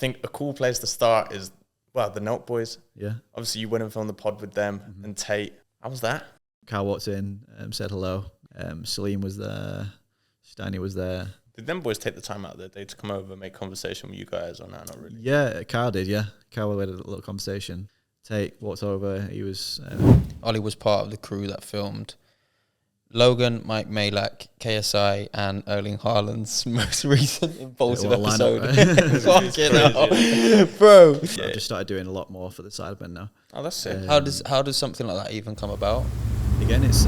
think a cool place to start is, well, the Nelk boys. Yeah. Obviously, you went and filmed the pod with them and Tate. How was that? Carl walked in, said hello. Salim was there. Steiny was there. Did them boys take the time out of their day to come over and make conversation with you guys, or no, not really? Yeah, Carl did, yeah. Carl had a little conversation. Tate walked over. He was... Ollie was part of the crew that filmed Logan, Mike Malak, KSI, and Erling Haaland's most recent Impulsive episode. Fucking hell. Bro. So I've just started doing a lot more for the Sidemen now. Oh, that's sick. How does something like that even come about? Again, it's...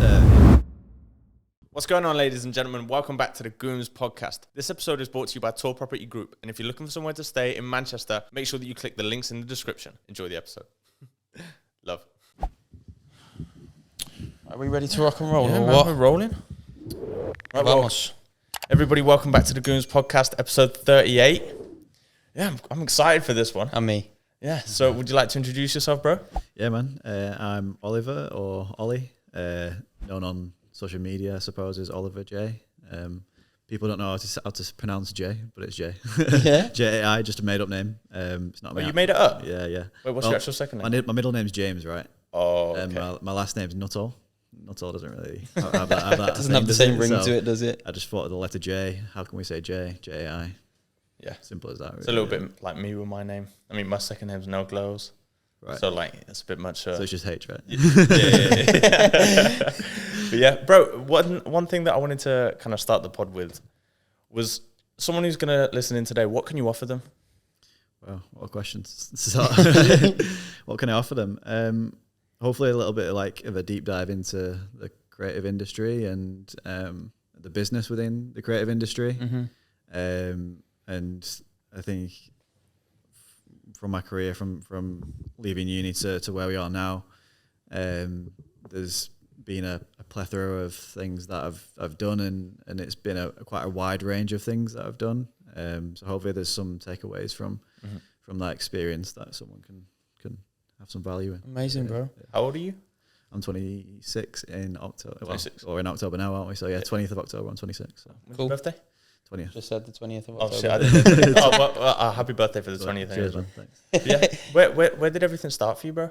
What's going on, ladies and gentlemen? Welcome back to the Gooms Podcast. This episode is brought to you by Tor Property Group. And if you're looking for somewhere to stay in Manchester, make sure that you click the links in the description. Enjoy the episode. Love. Are we ready to rock and roll? Yeah, or man, what? we're rolling. Right, well, everybody, welcome back to the Gooms Podcast, episode 38. Yeah, I'm excited for this one. And me. Yeah, so would you like to introduce yourself, bro? Yeah, man. I'm Oliver, or Ollie, known on social media, I suppose, as Oliver J. People don't know how to pronounce J, but it's J. Yeah? J-A-I, just a made-up name. It's not. Oh, you made it up? Yeah. Wait, what's your actual second name? My middle name's James, right? Oh, okay. My last name's Nuttall. Nuttall doesn't really have that. Doesn't have the same ring to it, does it? I just thought of the letter J. How can we say J? J-A-I. Yeah. Simple as that. Really. It's a little bit like me with my name. I mean, my second name's No Glows. Right. So, like, it's a bit much. So it's just H, right? Yeah. But yeah, bro, one thing that I wanted to kind of start the pod with was someone who's going to listen in today, what can you offer them? Well, what questions? So, what can I offer them? Hopefully a little bit of a deep dive into the creative industry and the business within the creative industry. Mm-hmm. And I think from my career, from leaving uni to where we are now, there's been a plethora of things that I've done, and it's been quite a wide range of things that I've done. So hopefully there's some takeaways from that experience that someone can have some value in. Amazing, bro. Yeah. How old are you? I'm 26 in October. 26. Or in October now, aren't we? So yeah, 20th of October, I'm 26. So. When's Cool. your birthday? 20th. Just said the 20th of Oh, October. shit, I didn't. Happy birthday for the 20th. Cheers, anyway. man. Thanks. Yeah. Where did everything start for you, bro?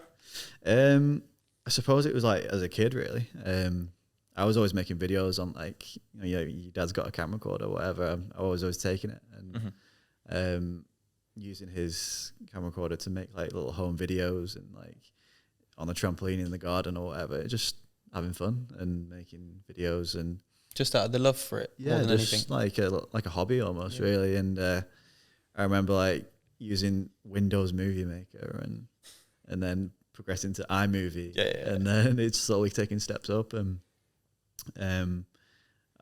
I suppose it was like as a kid, really. I was always making videos on your dad's got a camera recorder or whatever. I was always taking it and using his camera recorder to make like little home videos and like on the trampoline in the garden or whatever. Just having fun and making videos and Just out of the love for it, yeah, more than just anything. like a hobby almost, really. And I remember like using Windows Movie Maker and then progressing to iMovie, and then it's slowly taking steps up. And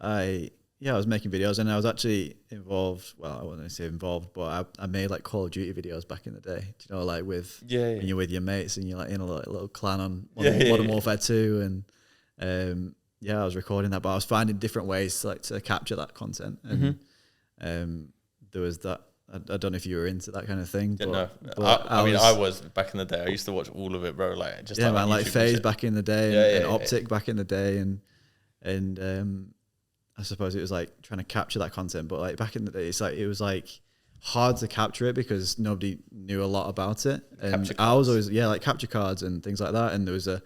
I was making videos, and I was actually involved. Well, I wouldn't say involved, but I made like Call of Duty videos back in the day. Do you know, like with when you're with your mates and you're like in a little clan on Modern Warfare 2, and I was recording that, but I was finding different ways to capture that content, and there was that. I don't know if you were into that kind of thing. But I was back in the day. I used to watch all of it, bro. Like just like Phase back in the day, and Optic back in the day, and I suppose it was like trying to capture that content. But like back in the day, it was like hard to capture it because nobody knew a lot about it. And I was always like capture cards and things like that. And there was a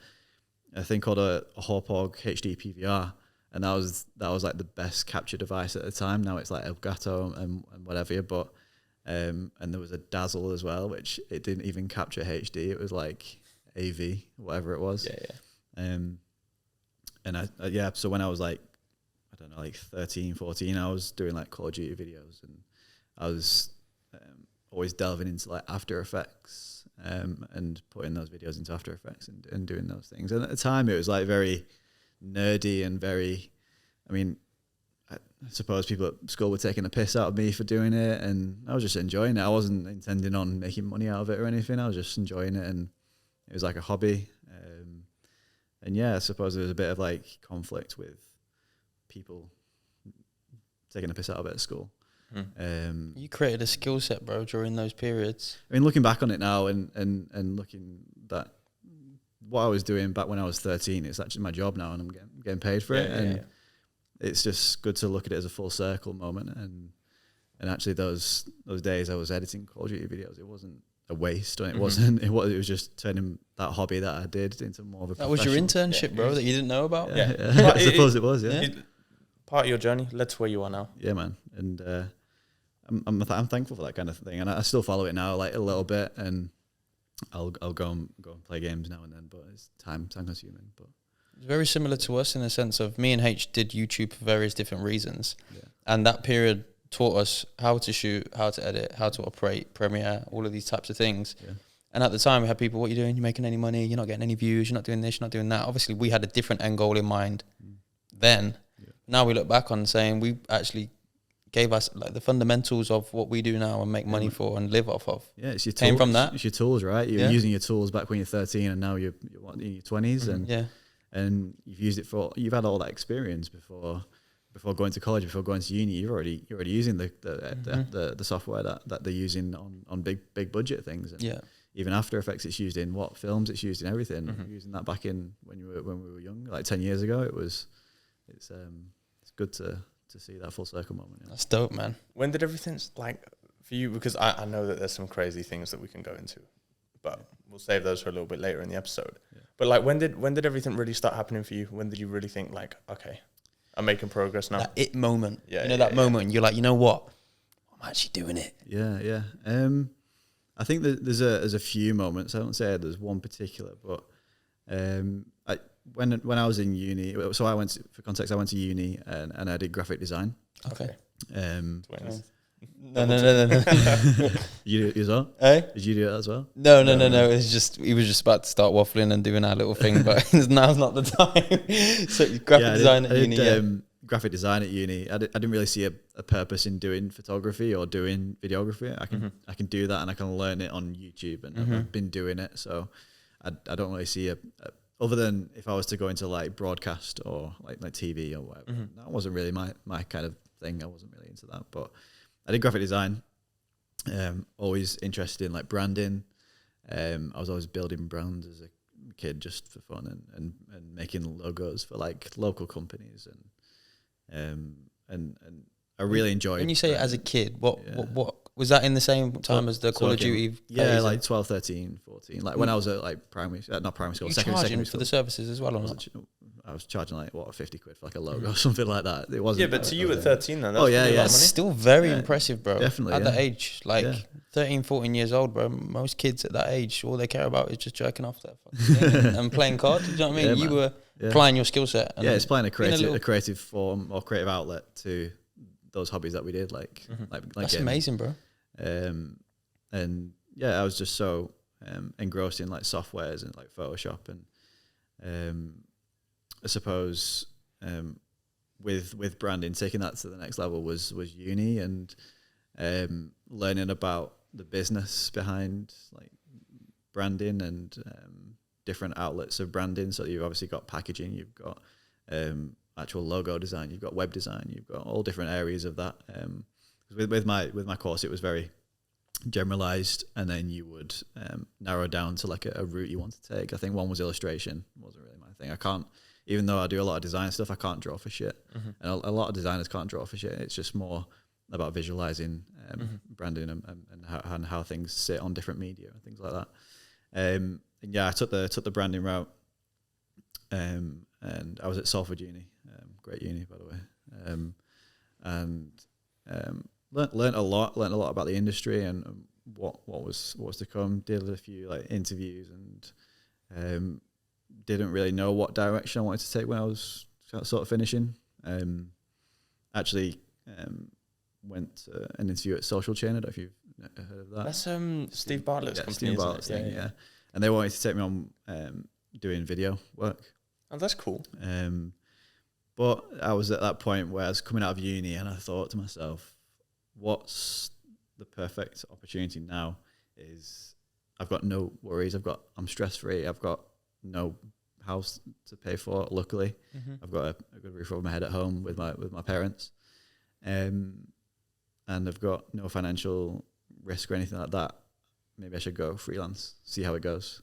thing called a Hauppauge HD PVR. And that was like the best capture device at the time. Now it's like Elgato and whatever, but and there was a Dazzle as well, which it didn't even capture HD. It was like AV, whatever it was. And so when I was like, I don't know, like 13, 14, I was doing like Call of Duty videos, and I was always delving into like After Effects and putting those videos into After Effects and doing those things. And at the time it was like very nerdy and very, I mean, I suppose people at school were taking a piss out of me for doing it, and I was just enjoying it. I wasn't intending on making money out of it or anything. I was just enjoying it, and it was like a hobby. And I suppose there was a bit of like conflict with people taking a piss out of it at school. You created a skill set, bro, during those periods. I mean, looking back on it now and looking that what I was doing back when I was 13, it's actually my job now, and I'm getting paid for it. And it's just good to look at it as a full circle moment. And actually, those days I was editing Call of Duty videos, it wasn't a waste, and it was just turning that hobby that I did into more of a. That was your internship, bro, that you didn't know about. Yeah. I suppose it was. Yeah, part of your journey led to where you are now. Yeah, man, and I'm thankful for that kind of thing, and I still follow it now, like a little bit, and I'll go and play games now and then, but it's time consuming. But it's very similar to us in the sense of me and H did YouTube for various different reasons, and that period taught us how to shoot, how to edit, how to operate Premiere, all of these types of things. Yeah. And at the time we had people, what are you doing? You're making any money? You're not getting any views. You're not doing this. You're not doing that. Obviously we had a different end goal in mind then. Yeah. Now we look back on saying we actually gave us like the fundamentals of what we do now and make money for and live off of. Yeah, it's your came tools, from that. It's your tools, right? You're using your tools back when you're 13 and now you're in your 20s and you've used it you've had all that experience before going to college, before going to uni. You're already using the software that they're using on big budget things. And even After Effects, it's used in what films? It's used in everything. Using that back in when we were young, like 10 years ago. It's good to see that full circle moment. Yeah. That's dope, man. When did everything like for you? Because I know that there's some crazy things that we can go into, but we'll save those for a little bit later in the episode. Yeah. But like, when did everything really start happening for you? When did you really think like, okay, I'm making progress now? That it moment. Yeah. That moment. You're like, you know what? I'm actually doing it. Yeah. I think that there's a few moments. I don't say there's one particular, but when I was in uni, so I went to uni and I did graphic design. Okay. No. You do it as well? Did you do it as well? No. It's just he was just about to start waffling and doing our little thing, but now's not the time. So graphic design at uni. Graphic design at uni. I didn't really see a purpose in doing photography or doing videography. I can do that and I can learn it on YouTube, and I've been doing it. So I don't really see other than if I was to go into like broadcast or like TV or whatever. That wasn't really my kind of thing. I wasn't really into that, but I did graphic design. Always interested in like branding. I was always building brands as a kid just for fun and making logos for like local companies and I really enjoyed. When you say as a kid, what was that in the same time as the Call of Duty? Yeah, like 12, 13, 14. Like when I was at like not primary school, secondary for school. The services as well, or not? I was charging like 50 quid for like a logo or something like that. It wasn't. Yeah, but to you at 13, then. That's still very impressive, bro. Definitely at that age, 13, 14 years old, bro. Most kids at that age, all they care about is just jerking off their fucking and playing cards. You know what I mean? You were applying your skill set. It's playing a creative form or creative outlet to those hobbies that we did. Like that's amazing, bro. And I was just so engrossed in like softwares and like Photoshop and I suppose with branding, taking that to the next level was uni and learning about the business behind like branding and different outlets of branding. So you've obviously got packaging, you've got actual logo design, you've got web design, you've got all different areas of that. With my course, it was very generalized, and then you would narrow down to like a route you want to take. I think one was illustration, wasn't really my thing. I can't, even though I do a lot of design stuff, I can't draw for shit. And a lot of designers can't draw for shit. It's just more about visualizing branding and how things sit on different media and things like that. And I took the branding route, and I was at Salford Uni, great uni by the way, and learned a lot about the industry and what was to come. Did a few like interviews and didn't really know what direction I wanted to take when I was sort of finishing. Actually went to an interview at Social Chain. I don't know if you've heard of that. That's Steve Bartlett's company, Steve Bartlett's thing, yeah. And they wanted to take me on doing video work. Oh, that's cool. But I was at that point where I was coming out of uni and I thought to myself, what's the perfect opportunity now is I've got no worries. I'm stress free. I've got no house to pay for. Luckily, I've got a good roof over my head at home with my parents, and I've got no financial risk or anything like that. Maybe I should go freelance, see how it goes.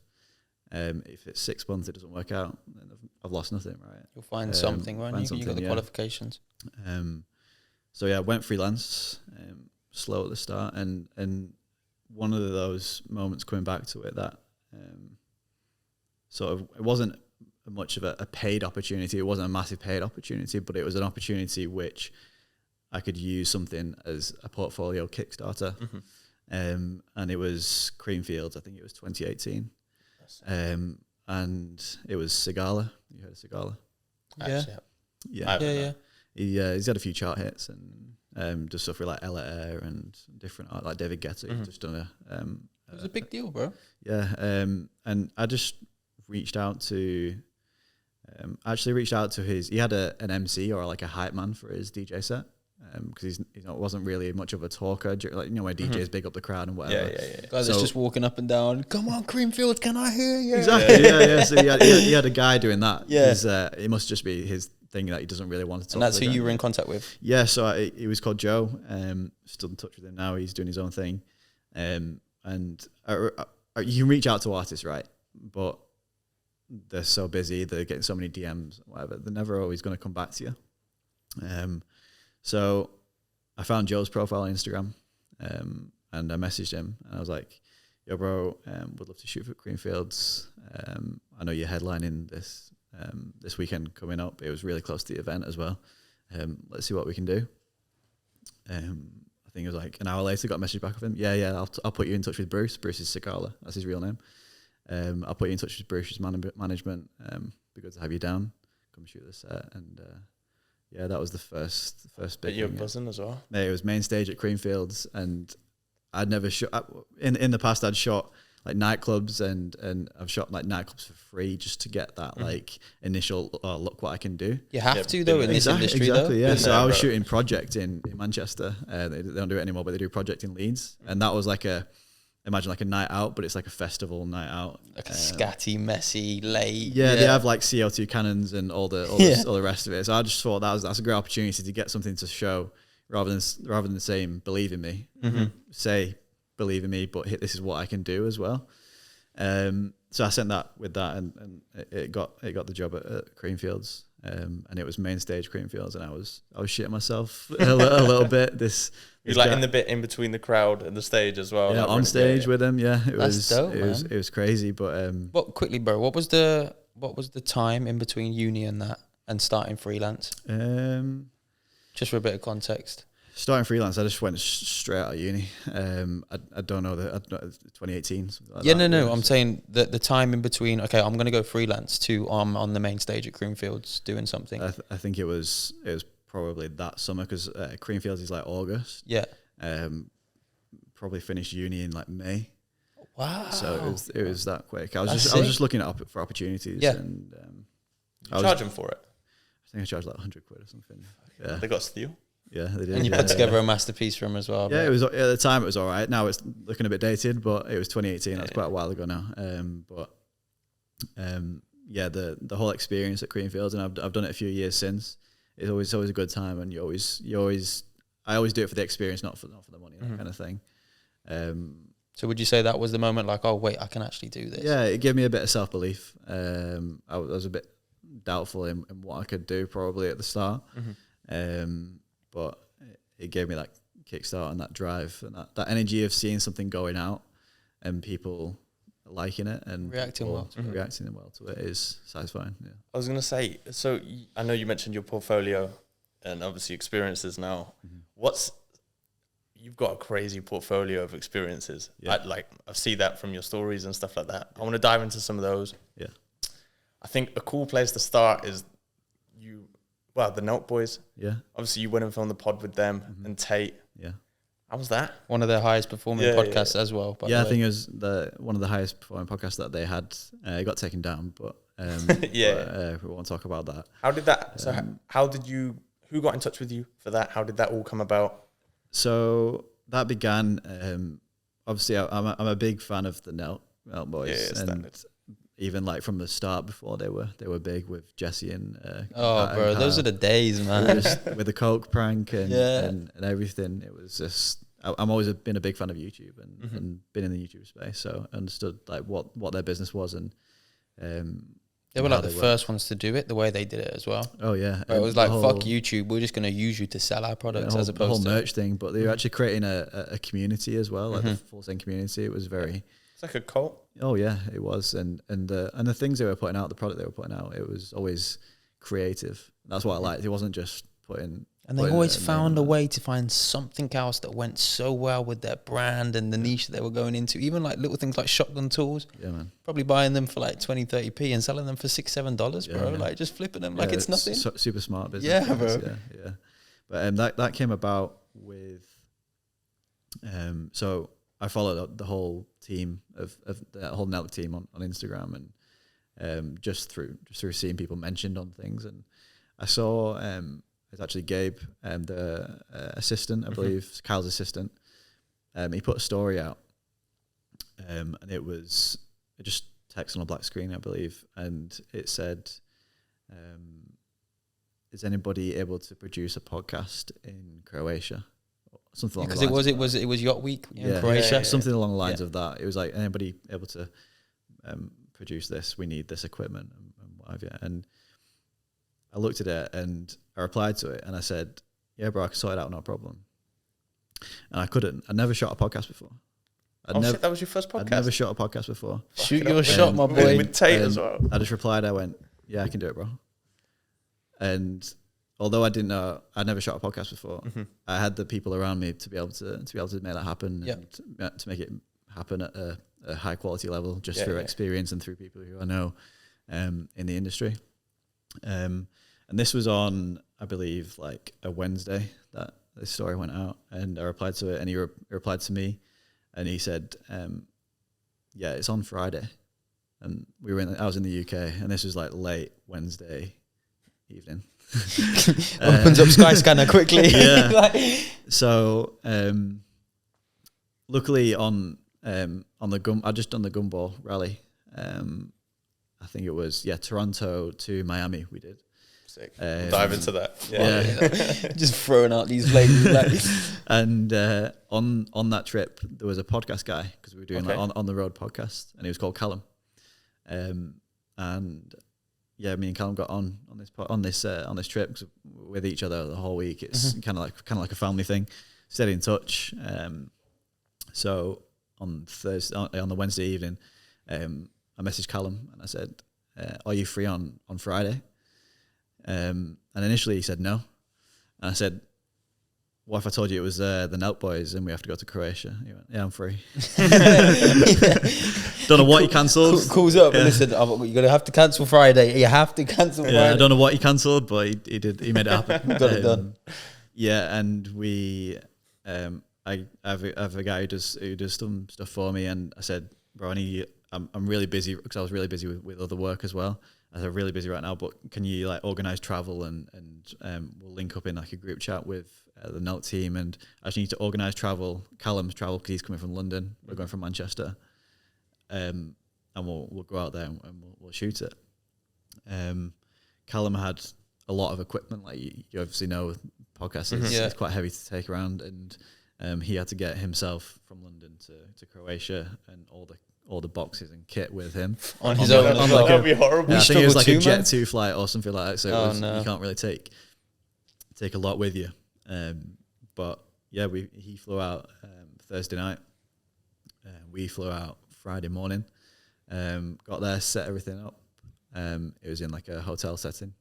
If it's 6 months, it doesn't work out, then I've lost nothing, right? You'll find something, won't you? You've got the qualifications. So went freelance. slow at the start, and one of those moments coming back to it, that sort of, it wasn't much of a paid opportunity. It wasn't a massive paid opportunity, but it was an opportunity which I could use something as a portfolio Kickstarter. And it was Creamfields. I think it was 2018. And it was Sigala. You heard of Sigala? Yeah. He's had a few chart hits and just stuff with like Ella Air and different art, like David Guetta. He's just done it was a big deal, bro. Yeah. And I just reached out to he had an MC or like a hype man for his DJ set. Because he wasn't really much of a talker, like, you know, where DJs big up the crowd and whatever. Guys, it's just walking up and down. Come on, Creamfields, can I hear you? Exactly. Yeah. So he had a guy doing that. Yeah. It must just be his thing that he doesn't really want to talk. And that's who you were in contact with. Yeah. So he was called Joe. Still in touch with him now. He's doing his own thing. And you can reach out to artists, right? But they're so busy. They're getting so many DMs, whatever. They're never always going to come back to you. So I found Joe's profile on Instagram, and I messaged him, and I was like, "Yo, bro, would love to shoot for Creamfields. I know you're headlining this weekend coming up. It was really close to the event as well. Let's see what we can do." I think it was like an hour later, got a message back of him. Yeah, I'll put you in touch with Bruce. Bruce is Sigala. That's his real name. I'll put you in touch with Bruce's management. Be good to have you down. Come shoot the set. And yeah, that was the first big. But you're buzzing as well. Yeah, it was main stage at Creamfields, and I'd never shot in the past. I'd shot like nightclubs, and I've shot like nightclubs for free just to get that like initial look what I can do. You have to though in this industry. Exactly, though. yeah. So I was shooting Project in Manchester. They don't do it anymore, but they do Project in Leeds, and that was like imagine like a night out, but it's like a festival night out, like a scatty, messy, late. Yeah, they have like CO2 cannons and all the rest of it. So I just thought that's a great opportunity to get something to show, rather than saying believe in me, say believe in me, but this is what I can do as well. So I sent that with that, and it got the job at Creamfields, and it was main stage Creamfields, and I was shitting myself a little bit. You're like in the bit in between the crowd and the stage as well. Yeah, like on stage with them. Yeah, That's dope, it was crazy. But quickly, bro, what was the time in between uni and that and starting freelance? Just for a bit of context. Starting freelance, I just went straight out of uni. I don't know 2018. Like yeah, no. I'm saying that the time in between. Okay, I'm gonna go freelance to on the main stage at Creamfields doing something. I think it was probably that summer, because Creamfields is like August. Yeah. Probably finished uni in like May. Wow. So it was that quick. I was just looking for opportunities. Yeah. And charging for it. I think I charged like 100 quid or something. Yeah. They got steal. Yeah, they did. And you put together a masterpiece for him as well. Yeah, it was at the time it was all right. Now it's looking a bit dated, but it was 2018. That's quite a while ago now. Yeah, the whole experience at Creamfields, and I've done it a few years since. It's always a good time, and I always do it for the experience, not for the money, that kind of thing. So would you say that was the moment, like, oh wait, I can actually do this? Yeah, it gave me a bit of self-belief. I was a bit doubtful in what I could do probably at the start, but it gave me that kickstart and that drive and that energy of seeing something going out and people liking it and reacting well to it is satisfying. Yeah. I was gonna say, so I know you mentioned your portfolio and obviously experiences now. You've got a crazy portfolio of experiences. Yeah. I see that from your stories and stuff like that. I want to dive into some of those. Yeah. I think a cool place to start is the Nelk boys. Yeah. Obviously, you went and filmed the pod with them and Tate. Yeah. How was that? One of their highest performing podcasts as well. I think it was one of the highest performing podcasts that they had. It got taken down, but we won't talk about that. How did that? So who got in touch with you for that? How did that all come about? So that began. Obviously, I'm a big fan of the Nelk boys, and even like from the start before they were big with Jesse and those are the days, man. With the Coke prank and everything. It was just I'm always been a big fan of YouTube and been in the YouTube space, so I understood like what their business was, and They were like the first ones to do it the way they did it as well. Oh yeah, it was like, fuck YouTube, we're just going to use you to sell our products, as opposed to the whole merch thing. But they were actually creating a community as well, like the Full Send community. It was very. It's like a cult. Oh yeah, it was, and the things they were putting out, the product they were putting out, it was always creative. That's what I liked. It wasn't just putting. And they always found a way to find something else that went so well with their brand and the niche that they were going into. Even like little things like shotgun tools. Yeah, man. Probably buying them for like 20, 30p and selling them for $6-7, bro. Yeah. Like just flipping them like it's nothing. Super smart business. Yeah, bro. Yeah. But that came about with. So I followed the whole team of the whole Nelk team on Instagram, and just through seeing people mentioned on things, and I saw. It's actually Gabe, the assistant, I believe, Kyle's assistant. He put a story out, and it just text on a black screen, I believe, and it said, "Is anybody able to produce a podcast in Croatia?" Something along the lines. Because it was Yacht Week in Croatia. Yeah, something along the lines of that. It was like, anybody able to produce this? We need this equipment and what have you. And I looked at it and I replied to it and I said, "Yeah, bro, I can sort it out, no problem." And I couldn't. I'd never shot a podcast before. Shit, that was your first podcast? I'd never shot a podcast before. Shoot your shot, my boy. With Tate as well. I just replied, I went, "Yeah, I can do it, bro." And although I didn't know, I'd never shot a podcast before, I had the people around me to be able to make that happen, and to make it happen at a high quality level, just through experience and through people who I know in the industry. And this was on, I believe, like a Wednesday that this story went out, and I replied to it, and he replied to me, and he said, "Yeah, it's on Friday," and I was in the UK, and this was like late Wednesday evening. Opens up Skyscanner quickly. Yeah. So, luckily on the I just done the Gumball rally. I think it was Toronto to Miami. We did. Sick. Dive into that. Just throwing out these ladies. And on that trip, there was a podcast guy, because we were doing on the road podcast, and he was called Callum. And me and Callum got on this trip with each other the whole week. It's kind of like a family thing. Stayed in touch. So on the Wednesday evening, I messaged Callum and I said, "Are you free on Friday?" And initially he said no. And I said, "What if I told you it was the Nelk boys and we have to go to Croatia?" He went, "Yeah, I'm free." Don't know what he cancelled. Calls up and they said, "You're going to have to cancel Friday. You have to cancel Friday." I don't know what he cancelled, but he did. He made it happen. Got it done. Yeah, and we, I have a guy who does some stuff for me, and I said, "Bro, I'm really busy," because I was really busy with other work as well. I said, "I'm really busy right now, but can you like organise travel and we'll link up in like a group chat with the Nelk team, and I just need to organise travel, Callum's travel, because he's coming from London, we're going from Manchester, and we'll go out there and we'll shoot it." Callum had a lot of equipment, like you obviously know, podcasts it's quite heavy to take around, and he had to get himself from London to Croatia and all the boxes and kit with him on his own. That'd be horrible. I think it was like a Jet2 flight or something like that. So you can't really take a lot with you. But yeah, he flew out Thursday night. We flew out Friday morning. Got there, set everything up. It was in like a hotel setting.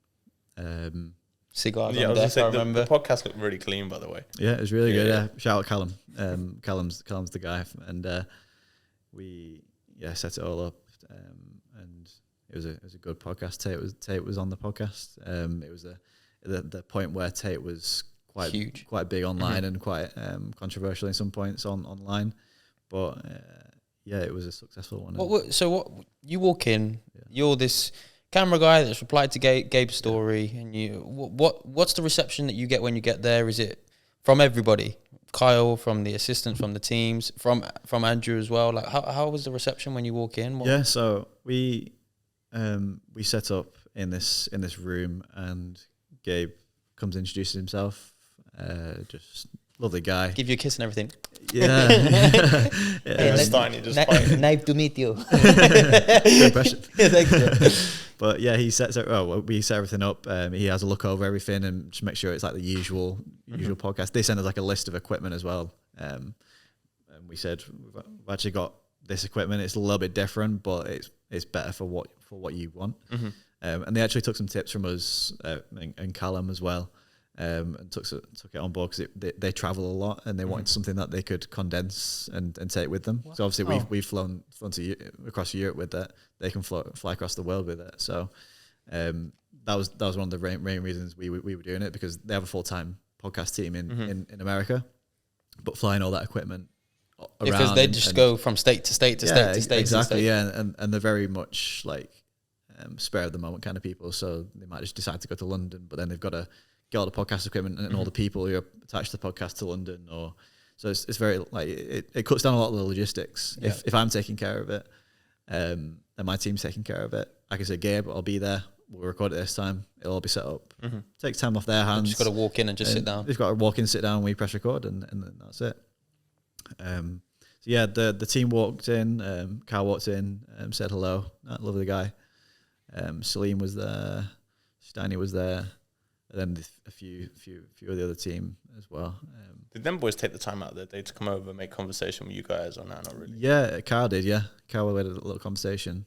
Cigars. Yeah, I remember. The podcast looked really clean, by the way. Yeah, it was really good. Yeah. Shout out Callum. Callum's the guy, and we set it all up, and it was a good podcast. Tate was on the podcast. It was the point where Tate was quite huge, quite big online, and quite controversial in some points online, but it was a successful one. So you walk in, you're this camera guy that's replied to Gabe's story, and what's the reception that you get when you get there? Is it from everybody? Kyle, from the assistants, from the teams, from Andrew as well. Like how was the reception when you walk in? So we set up in this room, and Gabe comes introduces himself, just lovely guy. Give you a kiss and everything. Yeah. Nice to meet you. Good impression. Yeah, thanks, bro. But yeah, we set everything up. He has a look over everything and just make sure it's like the usual podcast. They send us like a list of equipment as well. And we said we've actually got this equipment. It's a little bit different, but it's better for what you want. And they actually took some tips from us and Callum as well. And took it on board because they travel a lot and they wanted something that they could condense and take with them. Wow. So obviously we've flown across Europe with that. They can fly across the world with it. So that was one of the main reasons we were doing it, because they have a full-time podcast team in America, but flying all that equipment around. Because they just go from state to state to state to state. Exactly, yeah. And they're very much like spare of the moment kind of people. So they might just decide to go to London, but then they've got to get all the podcast equipment and all the people who are attached to the podcast to London, so it's very like it cuts down a lot of the logistics. Yeah. If I'm taking care of it, and my team's taking care of it, I can say, Gabe, I'll be there. We'll record it this time. It'll all be set up. Takes time off their hands. Just got to walk in and just sit down. They've got to walk in, sit down, we press record, and then that's it. So yeah, the team walked in. Carl walked in, said hello. Lovely guy. Salim was there. Steiny was there. And then a few of the other team as well. Did them boys take the time out of their day to come over and make conversation with you guys, or not really? Yeah, Carl did, yeah. Carl had a little conversation.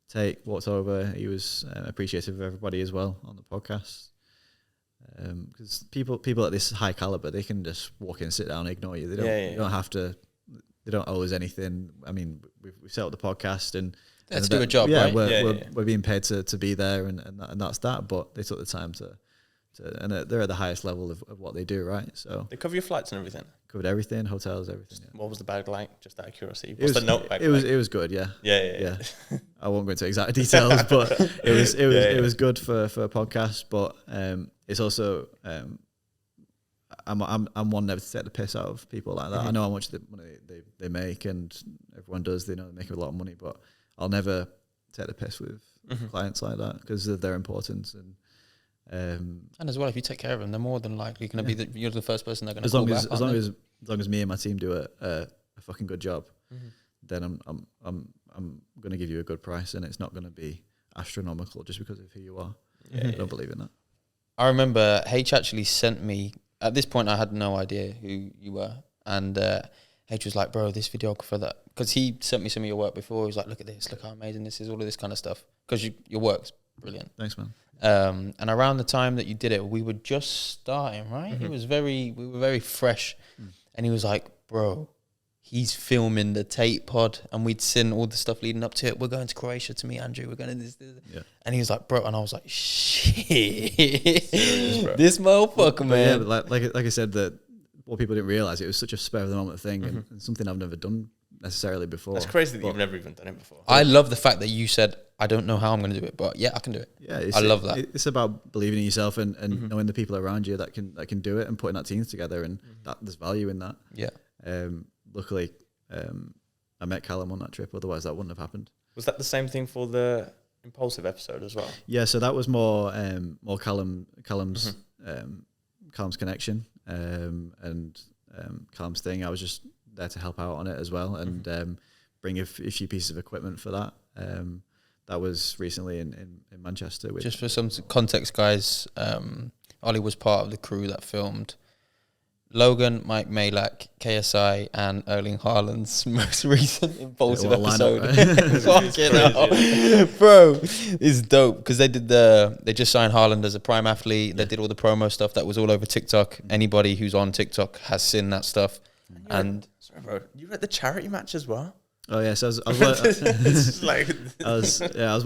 Tate walked over. He was appreciative of everybody as well on the podcast. Because people at this high caliber, they can just walk in, sit down, and ignore you. They don't have to, they don't owe us anything. I mean, we've set up the podcast and let's do a job, right? We're being paid to be there, and that's that. But they took the time to and they're at the highest level of what they do, right? So they cover your flights and everything. Covered everything, hotels, everything. Yeah. What was the bag like? Just out of curiosity. What's the note bag? It was good, yeah. Yeah. I won't go into exact details, but it was good for a podcast. But it's also I'm one never to take the piss out of people like that. I know how much money they make, and everyone does. They know they make a lot of money, but I'll never take the piss with clients like that because of their importance. And as well, if you take care of them, they're more than likely going to be you're the first person they're going to call back. As long as me and my team do a fucking good job, then I'm going to give you a good price, and it's not going to be astronomical just because of who you are. I don't believe in that. I remember H actually sent me. At this point, I had no idea who you were, and H was like, "Bro, this videographer that," because he sent me some of your work before. He was like, "Look at this, look how amazing this is, all of this kind of stuff." Because your work's brilliant. Thanks, man. And around the time that you did it, we were just starting, right? We were very fresh, and he was like, "Bro, he's filming the Tate pod," and we'd seen all the stuff leading up to it. We're going to Croatia to meet Andrew. We're going to this. Yeah. And he was like, "Bro," and I was like, "Shit, serious, this motherfucker, man." Yeah, but like I said, that what people didn't realize, it was such a spur of the moment thing, and something I've never done necessarily before. That's crazy that you've never even done it before. I love the fact that you said, "I don't know how I'm going to do it, but yeah, I can do it." Yeah, I love that. It's about believing in yourself and knowing the people around you that can do it, and putting that team together, and that there's value in that. Yeah. Luckily, I met Callum on that trip. Otherwise, that wouldn't have happened. Was that the same thing for the Impulsive episode as well? Yeah, so that was more Callum's connection and Callum's thing. I was just there to help out on it as well, and bring a few pieces of equipment for that. That was recently in Manchester. Just for some context, guys, Ollie was part of the crew that filmed Logan, Mike Malak, KSI, and Erling Haaland's most recent Impulsive episode. Bro, it's dope because they just signed Haaland as a prime athlete. They did all the promo stuff that was all over TikTok. Anybody who's on TikTok has seen that stuff. Sorry, bro, you were at the charity match as well? Oh yes, I was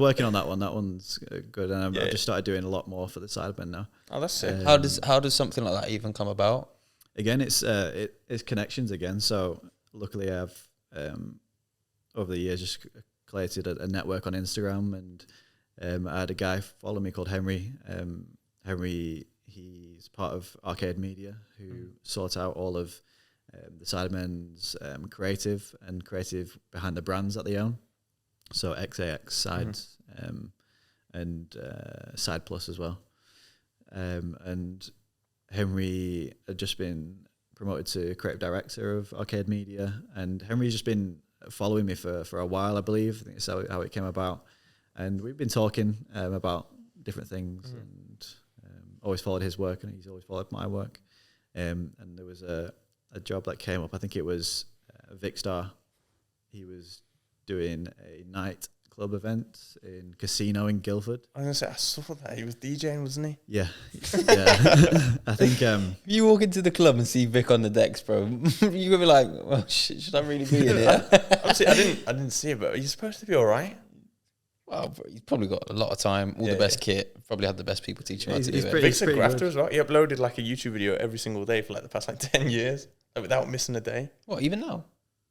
working on that one. That one's good, and I've just started doing a lot more for the Sidemen now. Oh, that's sick. How does something like that even come about? Again, it's connections again. So luckily, I've over the years just created a network on Instagram, and I had a guy follow me called Henry. Henry, he's part of Arcade Media, who sort out all of the Sidemen's creative behind the brands that they own. So XAX Sides and Side Plus as well. And Henry had just been promoted to creative director of Arcade Media, and Henry's just been following me for a while, I believe. I think that's how it came about. And we've been talking about different things, and always followed his work, and he's always followed my work. And there was a job that came up. I think it was Vicstar. He was doing a nightclub event in Casino in Guildford. I was going to say, I saw that. He was DJing, wasn't he? Yeah. Yeah. I think... if you walk into the club and see Vic on the decks, bro, you're going to be like, well, shit, should I really be in here? Obviously, I didn't see it, but are you supposed to be all right? Well, he's probably got a lot of time, all the best kit, probably had the best people teaching him how to do it. Vic's a grafter as well. He uploaded like a YouTube video every single day for like the past 10 years, without missing a day. What, even now?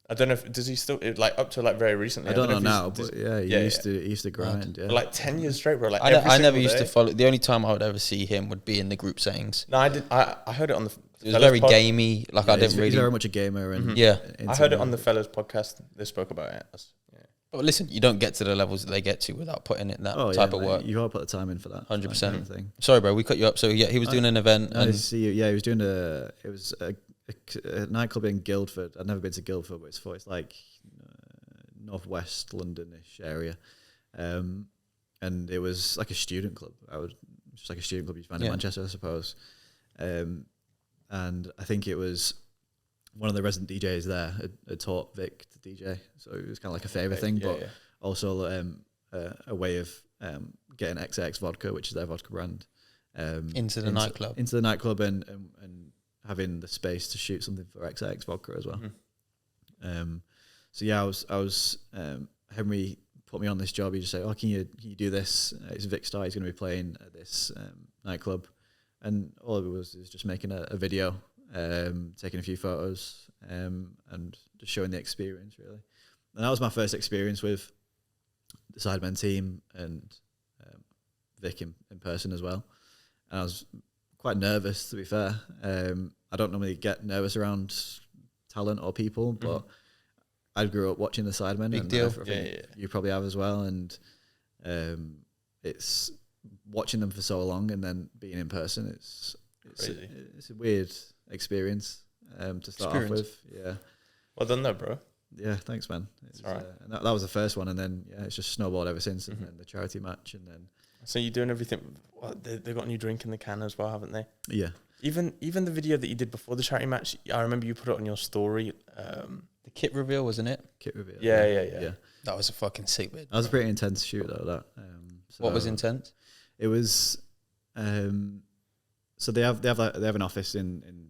I don't know if does he still like up to like very recently. I don't know now, but he used to grind. Yeah, for like 10 years straight, bro. Like I never used to follow. The only time I would ever see him would be in the group settings. No, I did. I heard it on the. It was very gamey. Like I didn't really. He's very much a gamer, and I heard it on the fellas podcast. They spoke about it. But listen, you don't get to the levels that they get to without putting in that type of work. You got to put the time in for that. 100%. Sorry, bro, we cut you up. So yeah, he was doing an event. And he was doing it was a nightclub in Guildford. I'd never been to Guildford, but it's like northwest Londonish area, and it was like a student club. Just like a student club you'd find in Manchester, I suppose. And I think it was one of the resident DJs there had taught Vic to DJ, so it was kind of like a favour thing, but also a way of getting XX vodka, which is their vodka brand, into the nightclub, and having the space to shoot something for XX vodka as well. So yeah, I was Henry put me on this job. He just said, "Oh, can you do this? It's Vicstar. He's going to be playing at this nightclub," and all it was just making a video. Taking a few photos and just showing the experience, really. And that was my first experience with the Sidemen team and Vic in person as well. And I was quite nervous, to be fair. I don't normally get nervous around talent or people, but I grew up watching the Sidemen. Big deal. I think you probably have as well. And it's watching them for so long and then being in person. It's a weird experience to start off with. Yeah. Well done there, bro. Yeah, thanks, man. It's all right. And that was the first one, and then it's just snowballed ever since, and then the charity match, and then. So you're doing everything. Well, they've got a new drink in the can as well, haven't they? Yeah. Even the video that you did before the charity match, I remember you put it on your story. The kit reveal, wasn't it? Kit reveal. Yeah. That was a fucking sick bit. That was a pretty intense shoot, though. That. What was intense? It was. So they have an office in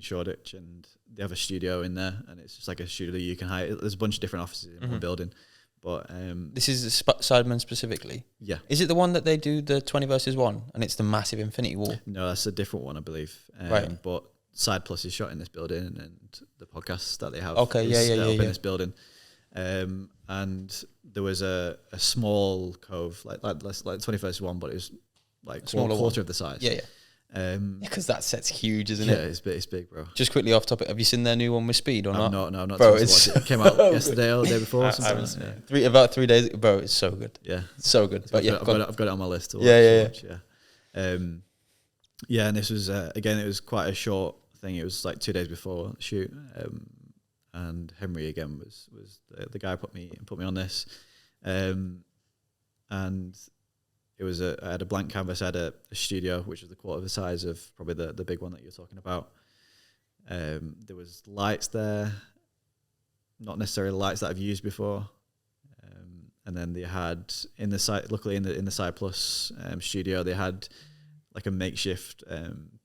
Shoreditch, and they have a studio in there, and it's just like a studio that you can hire. There's a bunch of different offices in one building, but this is Sidemen specifically. Yeah. Is it the one that they do the 20 versus 1, and it's the massive infinity wall? No, that's a different one, I believe. Right. But Side Plus is shot in this building, and the podcast that they have up in this building. And there was a small cove, like 21st one, but it was like quarter of the size. Yeah. Because that set's huge, isn't it? Yeah, it's big, bro. Just quickly off topic, have you seen their new one with Speed or not? No, I'm not. Bro, it came out yesterday or the day before. I haven't seen it. About 3 days ago. Bro, it's so good. Yeah. So good. But I've got it on my list. Yeah. Yeah, and this was, again, it was quite a short thing. It was like 2 days before the shoot. And Henry, again, was the guy who put me on this. And it was I had a blank canvas. I had a studio, which was the quarter of the size of probably the big one that you're talking about. There was lights there, not necessarily lights that I've used before. And then they had luckily in the Side Plus studio, they had like a makeshift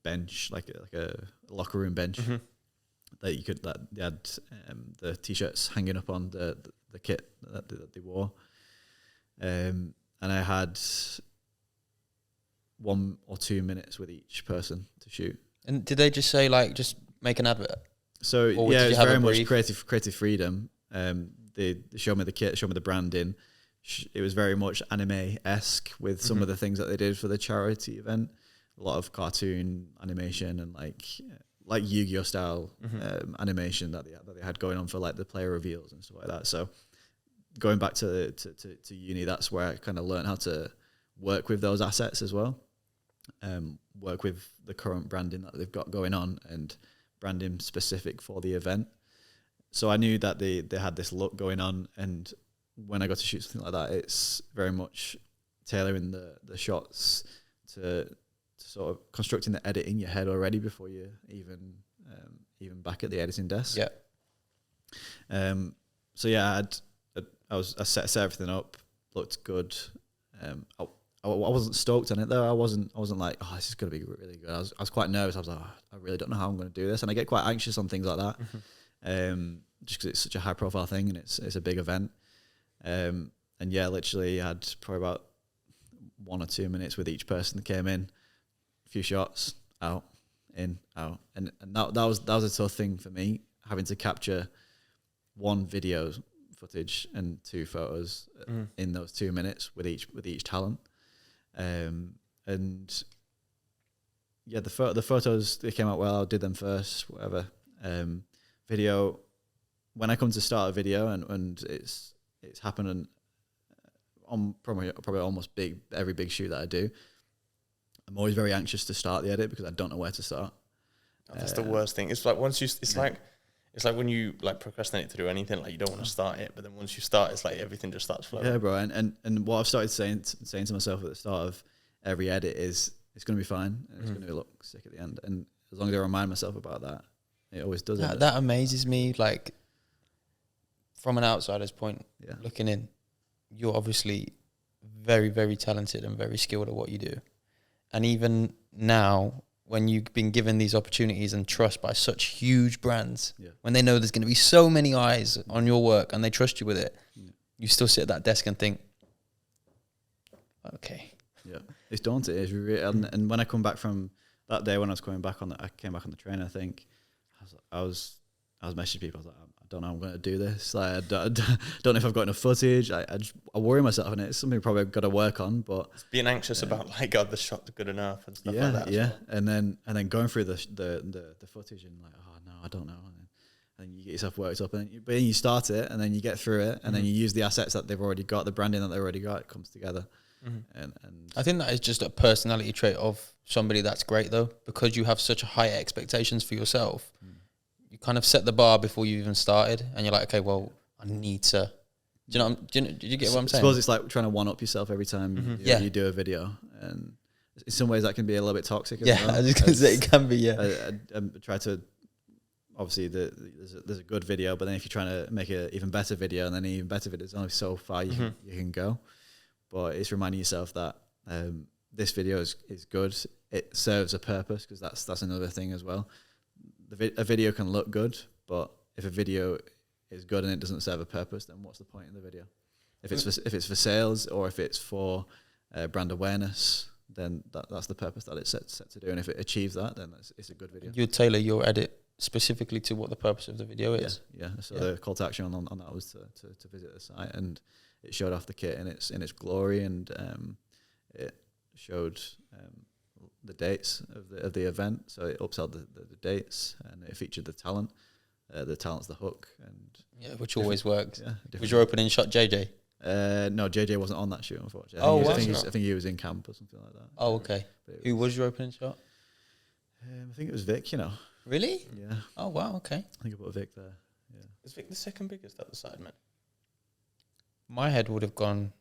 bench, like a locker room bench that they had the t-shirts hanging up on the kit that they wore. And I had 1 or 2 minutes with each person to shoot. And did they just say like just make an advert? So yeah, it was very much creative freedom. They showed me the kit, showed me the branding. It was very much anime-esque with some of the things that they did for the charity event. A lot of cartoon animation and like Yu-Gi-Oh style animation that they had going on for like the player reveals and stuff like that. So going back to uni, that's where I kind of learned how to work with those assets as well. work with the current branding that they've got going on and branding specific for the event. So I knew that they had this look going on, and when I got to shoot something like that, it's very much tailoring the shots to sort of constructing the edit in your head already before you even back at the editing desk. Yeah. So yeah, I set everything up, looked good. I wasn't stoked on it though. I wasn't like, oh, this is going to be really good. I was quite nervous. I was like, oh, I really don't know how I'm going to do this, and I get quite anxious on things like that, just because it's such a high profile thing and it's a big event. And yeah, literally I had probably about 1 or 2 minutes with each person that came in, a few shots, out, in, out, and that was a tough thing for me, having to capture 1 video footage and 2 photos in those 2 minutes with each talent. And yeah, the photos, they came out well. I did them first, whatever. Video, when I come to start a video and it's happening on probably almost every big shoot that I do, I'm always very anxious to start the edit because I don't know where to start. That's the worst thing. It's like it's like when you like procrastinate to do anything, like you don't want to start it, but then once you start, it's like everything just starts flowing. Yeah, bro. And what I've started saying to myself at the start of every edit is it's going to be fine. And it's going to look sick at the end. And as long as I remind myself about that, it always does. That amazes me. Like from an outsider's point, looking in, you're obviously very, very talented and very skilled at what you do. And even now, when you've been given these opportunities and trust by such huge brands, when they know there's going to be so many eyes on your work and they trust you with it, you still sit at that desk and think, okay. Yeah, it's daunting. It's really, and when I come back from that day when I was coming back I came back on the train, I think I was messaging people. I was like, I don't know how I'm going to do this. Like, I don't know if I've got enough footage. I worry myself, and it's something I've probably got to work on. But being anxious about like, God, the shot's good enough and stuff like that. Yeah, well. and then going through the footage and like, oh no, I don't know. And then you get yourself worked up, but then you start it, and then you get through it, and then you use the assets that they've already got, the branding that they've already got. It comes together. And I think that is just a personality trait of somebody that's great though, because you have such high expectations for yourself. You kind of set the bar before you even started, and you're like, okay, well, I need to. Do you get what I'm saying? I suppose it's like trying to one up yourself every time you do a video, and in some ways that can be a little bit toxic. As well. I was just gonna say it can be. Yeah, I try to. Obviously, there's a good video, but then if you're trying to make an even better video, and then an even better video, there's only so far you can go. But it's reminding yourself that this video is good. It serves a purpose, because that's another thing as well. A video can look good, but if a video is good and it doesn't serve a purpose, then what's the point in the video? If it's for sales or if it's for brand awareness, then that's the purpose that it's set to do. And if it achieves that, then it's a good video. You tailor your edit specifically to what the purpose of the video is. Yeah. So the call to action on that was to visit the site, and it showed off the kit in its glory, and it showed the dates of the event. So it upsold the dates, and it featured the talent. The talent's the hook, and which always works. Yeah, was your opening shot JJ? No, JJ wasn't on that shoot, unfortunately. I think he was in camp or something like that. Oh, okay. Who was your opening shot? I think it was Vic. Really? Yeah. Oh wow. Okay. I think I put Vic there. Yeah. Is Vic the second biggest at the Sidemen? My head would have gone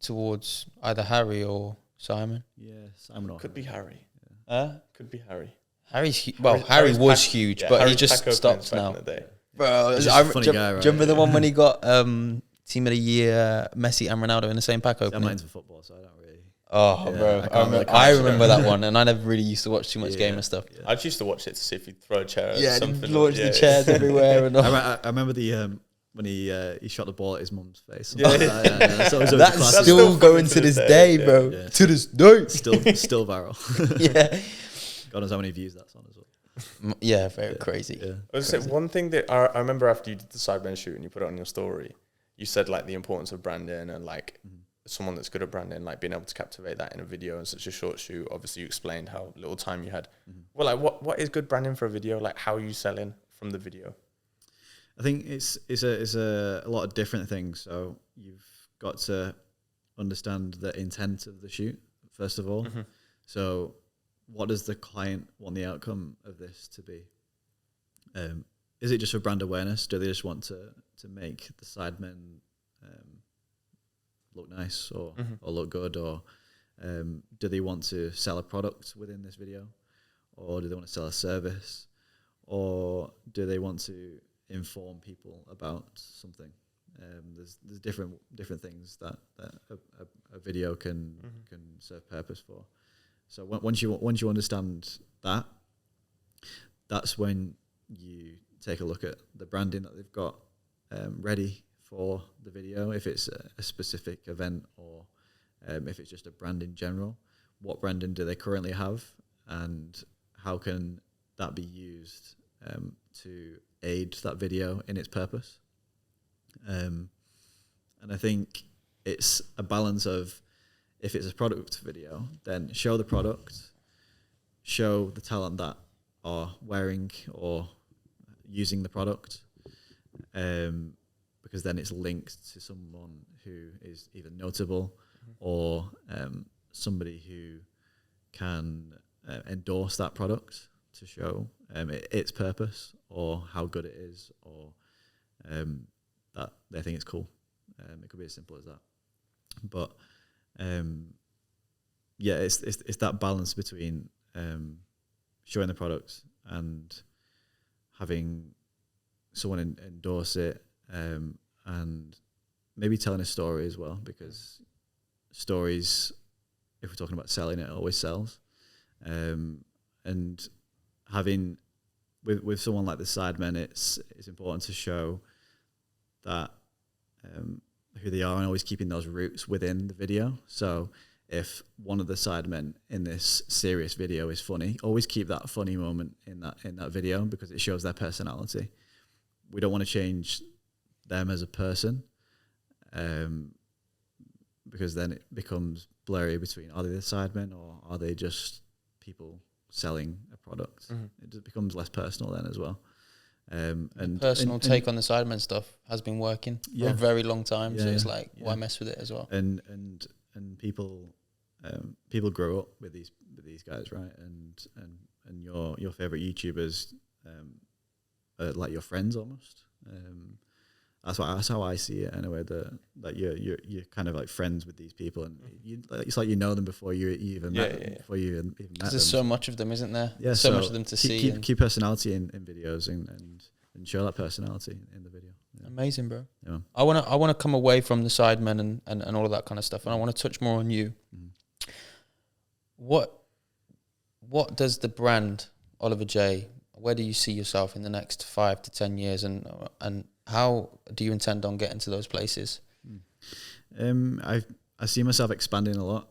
towards either Harry or Simon. Yeah, Simon or could be Harry. Could be Harry. Harry was huge, but Harry's he just stopped now. Bro, do you remember the one when he got Team of the Year, Messi and Ronaldo in the same pack opening? I'm not into football, so I don't really. Oh, bro, I remember that one, and I never really used to watch too much game and stuff. Yeah. I used to watch it to see if he'd throw a chair. Yeah, launch the chairs everywhere. And all. I remember the when he shot the ball at his mum's face. That's still going to this day, bro. Yeah. To this day, still viral. Yeah. God knows how many views that's on as well. Yeah, very crazy. Yeah. I was say one thing that I remember after you did the Sidemen shoot and you put it on your story, you said like the importance of branding and like someone that's good at branding, like being able to captivate that in a video in such a short shoot. Obviously, you explained how little time you had. Well, like what is good branding for a video? Like how are you selling from the video? I think it's a lot of different things. So you've got to understand the intent of the shoot first of all. So what does the client want the outcome of this to be? Is it just for brand awareness? Do they just want to make the Sidemen look nice or look good, or do they want to sell a product within this video, or do they want to sell a service, or do they want to inform people about something? There's different things that a video can serve purpose for. So once you understand that, that's when you take a look at the branding that they've got ready for the video. If it's a specific event, or if it's just a brand in general, what branding do they currently have, and how can that be used to aid that video in its purpose? And I think it's a balance of, if it's a product video, then show the product, show the talent that are wearing or using the product, because then it's linked to someone who is either notable or somebody who can endorse that product to show its purpose, or how good it is, or that they think it's cool. It could be as simple as that. But it's that balance between showing the product and having someone endorse it, and maybe telling a story as well, because stories, if we're talking about selling, it always sells. And having with someone like the Sidemen, it's important to show that who they are, and always keeping those roots within the video. So if one of the Sidemen in this serious video is funny, always keep that funny moment in that video, because it shows their personality. We don't want to change them as a person, because then it becomes blurry between, are they the Sidemen, or are they just people selling a product? It just becomes less personal then as well. And personal take on the Sidemen stuff has been working for a very long time, so it's like, why mess with it as well? And people grow up with these guys, right? And your favorite YouTubers are like your friends almost. That's how I see it anyway. That you're kind of like friends with these people, and it's like you know them before you even met them. Before you even met them. There's so much of them, isn't there? Yeah, so much of them to see. Keep personality in videos and show that personality in the video. Yeah. Amazing, bro. Yeah. I wanna come away from the Sidemen and all of that kind of stuff, and I want to touch more on you. What does the brand Oliver J, where do you see yourself in the next 5 to 10 years, and how do you intend on getting to those places? I see myself expanding a lot.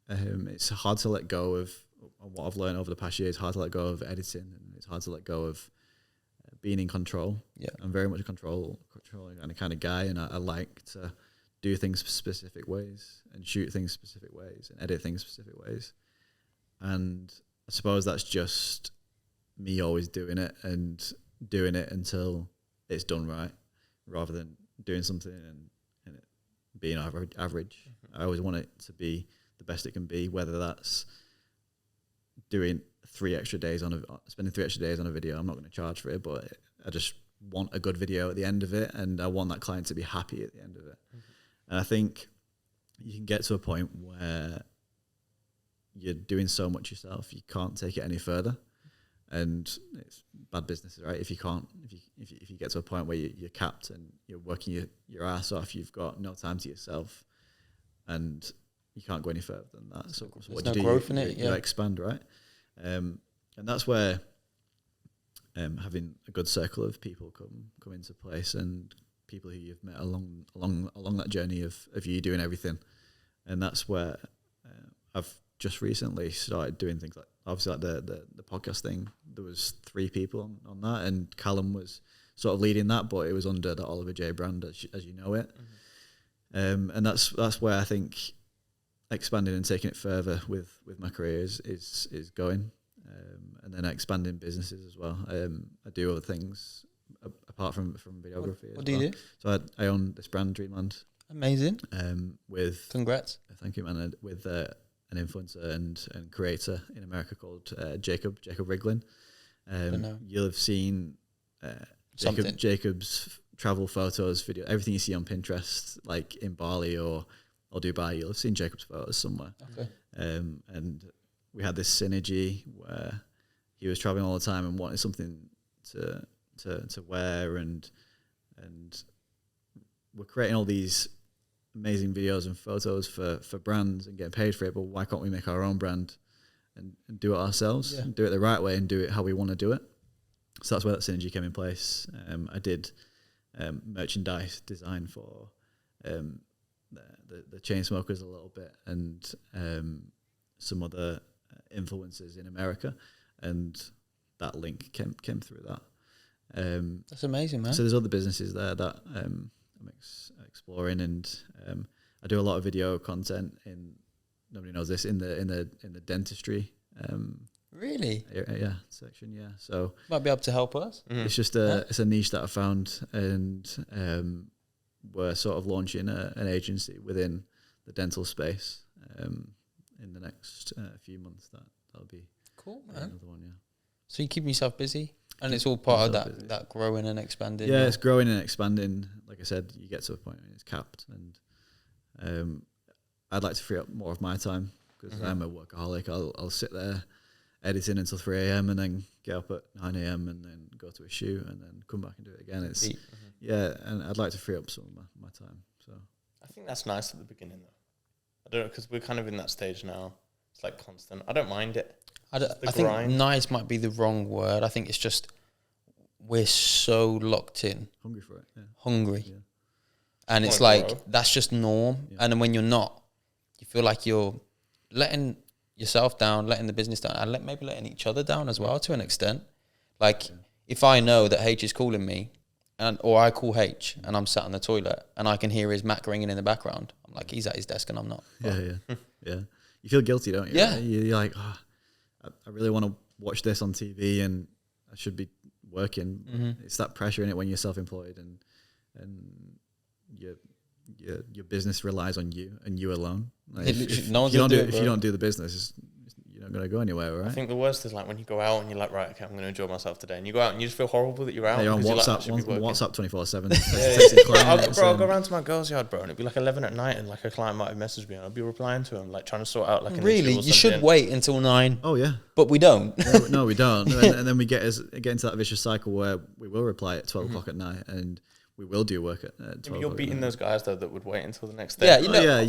It's hard to let go of what I've learned over the past year. It's hard to let go of editing, and it's hard to let go of being in control. Yeah, I'm very much a controlling kind of guy, and I like to do things specific ways, and shoot things specific ways, and edit things specific ways. And I suppose that's just me always doing it, and doing it until it's done right, rather than doing something and it being average. I always want it to be the best it can be, whether that's doing spending 3 extra days on a video. I'm not going to charge for it, but I just want a good video at the end of it, and I want that client to be happy at the end of it. And I think you can get to a point where you're doing so much yourself, you can't take it any further. And it's bad business, right? If you get to a point where you're capped and you're working your ass off, you've got no time to yourself, and you can't go any further than that. So what do you do? Growth in it, you expand, right? And that's where having a good circle of people come into place, and people who you've met along that journey of you doing everything. And that's where I've just recently started doing things like, obviously, like the podcast thing. There was 3 people on that, and Callum was sort of leading that, but it was under the Oliver J brand, as you know it. And that's where I think expanding and taking it further with my career is going, and then expanding businesses as well. I do other things apart from videography. What do you do? So I own this brand, Dreamland. Amazing. With congrats. Thank you, man. With a influencer and creator in America called Jacob Riglin. You'll have seen Jacob's travel photos, video, everything you see on Pinterest, like in Bali or Dubai. You'll have seen Jacob's photos somewhere. Okay. And we had this synergy where he was traveling all the time and wanted something to wear, and we're creating all these amazing videos and photos for brands and getting paid for it. But why can't we make our own brand and do it ourselves and do it the right way and do it how we want to do it? So that's where that synergy came in place. I did merchandise design for the chain smokers a little bit, and some other influencers in America, and that link came through that. That's amazing, man. So there's other businesses there that I'm exploring, and I do a lot of video content nobody knows this, in the dentistry really section. So might be able to help us. it's just it's a niche that I found, and we're sort of launching an agency within the dental space in the next few months. That'll be cool, man. Another one. So you keep yourself busy, and it's all part of that growing and expanding. Yeah, it's growing and expanding. Like I said, you get to a point when it's capped, and I'd like to free up more of my time, because I'm a workaholic. I'll sit there editing until 3 a.m. and then get up at 9 a.m. and then go to a shoot and then come back and do it again. It's and I'd like to free up some of my time. So I think that's nice at the beginning, though. I don't know, because we're kind of in that stage now. It's like constant. I don't mind it. I think nice might be the wrong word. I think it's just we're so locked in. Hungry for it. Yeah. Hungry. Yeah. And it's like, that's just norm. Yeah. And then when you're not, you feel like you're letting yourself down, letting the business down, and maybe letting each other down as well to an extent. Like, if I know that H is calling me, or I call H and I'm sat on the toilet and I can hear his Mac ringing in the background, I'm like, he's at his desk and I'm not. Yeah. You feel guilty, don't you? Yeah. You're like, I really want to watch this on TV and I should be working. Mm-hmm. It's that pressure in it when you're self-employed and your business relies on you and you alone. Like if you don't do the business, you're not going to go anywhere, right? I think the worst is like when you go out and you're like, right, okay, I'm going to enjoy myself today, and you go out and you just feel horrible that you're out. Yeah, you're on WhatsApp 24/7. I'll go around to my girl's yard, bro, and it'd be like 11 at night, and like a client might have messaged me, and I'd be replying to him, like trying to sort out like an really. You should wait until 9. Oh yeah, but we don't. No, we don't. And then we get into that vicious cycle where we will reply at 12 o'clock at night, and we will do work at 12. You're beating those guys though that would wait until the next day. Yeah,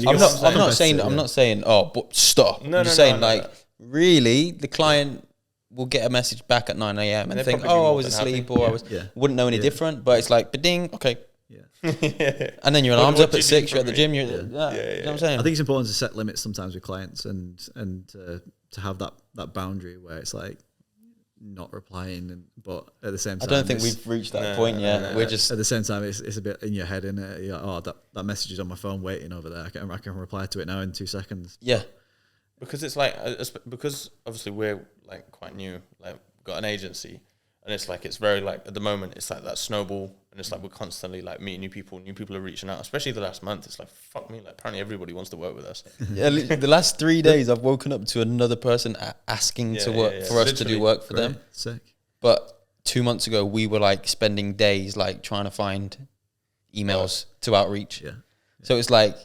I'm not saying. Oh, but stop. I'm just saying really, the client will get a message back at 9 a.m. and think, oh, I was asleep or wouldn't know any different. But it's like, ba-ding, okay. Yeah. And then your alarm's up at 6, you're at the gym. You know what I'm saying? I think it's important to set limits sometimes with clients and to have that boundary where it's like not replying, but at the same time, I don't think we've reached that point yet. We're just at the same time, it's a bit in your head, innit? You're like, oh, that message is on my phone waiting over there. I can reply to it now in 2 seconds. Yeah. Because it's like, because obviously we're like quite new, like got an agency, and it's like, it's very like, at the moment, it's like that snowball, and it's like we're constantly like meeting new people are reaching out, especially the last month. It's like, fuck me, like apparently everybody wants to work with us. Yeah, the last 3 days I've woken up to another person asking to work for us to do work for them. Sick. But 2 months ago, we were like spending days like trying to find emails to outreach. Yeah. So it's like,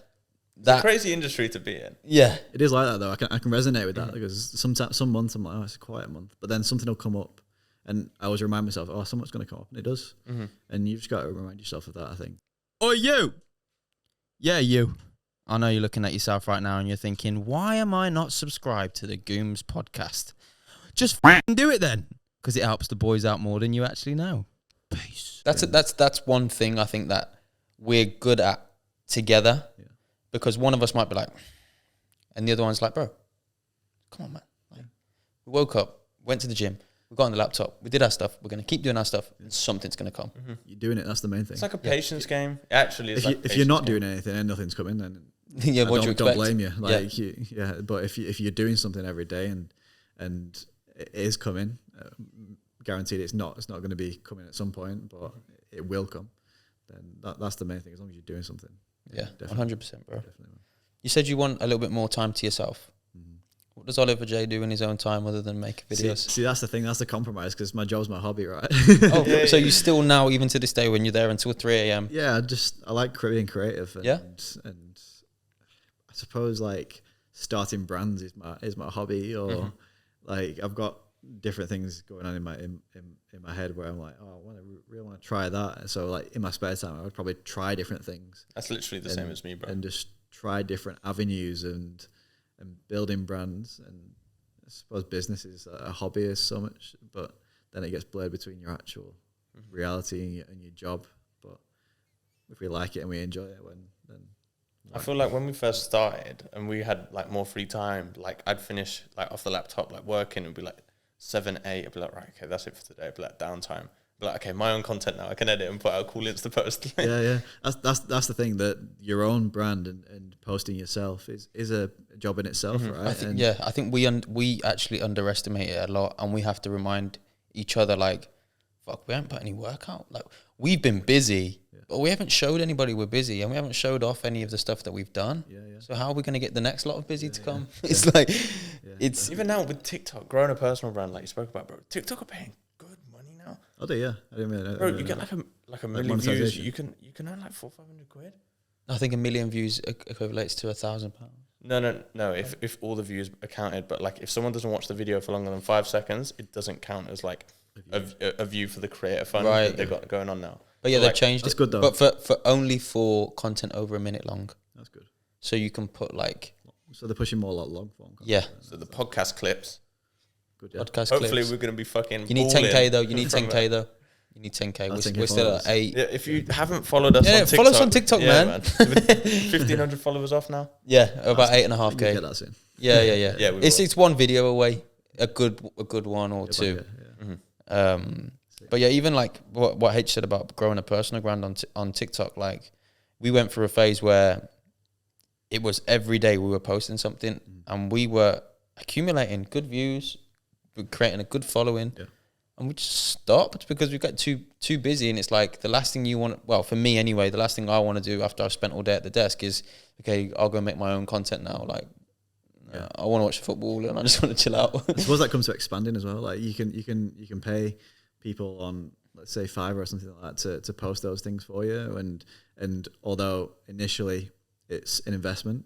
it's a crazy industry to be in. Yeah, it is like that though. I can resonate with that because sometimes some months I'm like, oh, it's a quiet month, but then something will come up, and I always remind myself, oh, something's going to come up, and it does. Mm-hmm. And you've just got to remind yourself of that, I think. Oh, you, yeah, you. I know you're looking at yourself right now, and you're thinking, why am I not subscribed to the Gooms Podcast? Just do it then, because it helps the boys out more than you actually know. Peace. That's one thing I think that we're good at together. Yeah. Because one of us might be like, and the other one's like, bro, come on, man. Like, we woke up, went to the gym, we got on the laptop, we did our stuff, we're going to keep doing our stuff, and something's going to come. Mm-hmm. You're doing it, that's the main thing. It's like a patience game. Actually, if you're not doing anything and nothing's coming, then what do you expect? Don't blame you. Like, but if you're doing something every day and it is coming, guaranteed it's not going to be coming at some point, but it will come, then that's the main thing, as long as you're doing something. Yeah, 100%, bro. Definitely. You said you want a little bit more time to yourself. Mm-hmm. What does Oliver J do in his own time other than make videos? See, that's the thing. That's the compromise because my job's my hobby, right? So you still now, even to this day, when you're there until 3 a.m. Yeah, I like being creative. And, and I suppose like starting brands is my hobby, or like I've got different things going on in my head where I'm like, oh, I really want to try that. And so like in my spare time, I would probably try different things. That's literally the same as me, bro. And just try different avenues and building brands. And I suppose business is a hobby is so much, but then it gets blurred between your actual reality and your job. But if we like it and we enjoy it, then I feel like when we first started and we had like more free time, like I'd finish like off the laptop, like working, and be like 7, 8, I'd be like, right, okay, that's it for today. I'd be like downtime. I'd be like, okay, my own content now. I can edit and put out cool Insta post. Yeah. That's the thing, that your own brand and posting yourself is a job in itself, right? I think we actually underestimate it a lot, and we have to remind each other like, fuck, we haven't put any work out. Like we've been busy, but we haven't showed anybody we're busy, and we haven't showed off any of the stuff that we've done. So how are we going to get the next lot of busy to come? It's like, it's even now with TikTok, growing a personal brand like you spoke about, bro. TikTok are paying good money now. Oh, yeah. I didn't mean, bro, you get like a million views. You can earn like 400-500 quid. I think 1 million views equates to £1,000. No. If all the views are counted, but like if someone doesn't watch the video for longer than 5 seconds, it doesn't count as like a view for the creator fund that they've got going on now. But they've changed that's it. Good though. But for only for content over 1 minute long. That's good. So you can put like. So they're pushing more like long form. Yeah. So the podcast clips. Good. Yeah. Podcast Hopefully clips. we're going to be fucking. You need 10K though. You need 10K though. You need 10K. We're still at 8. Yeah, if you haven't followed us on TikTok. Follow us on TikTok, man. 1,500 followers off now. Yeah, about 8.5K. Get that soon. Yeah. It's one video away. A good one or two. But yeah, even like what H said about growing a personal brand on TikTok, like we went through a phase where it was every day we were posting something and we were accumulating good views, we're creating a good following, and we just stopped because we got too busy. And it's like the last thing you want, well, for me anyway, the last thing I want to do after I've spent all day at the desk is, okay, I'll go make my own content now. Like, I want to watch football and I just want to chill out. I suppose that comes to expanding as well. Like you can pay people on, let's say, Fiverr or something like that to post those things for you. And although initially it's an investment,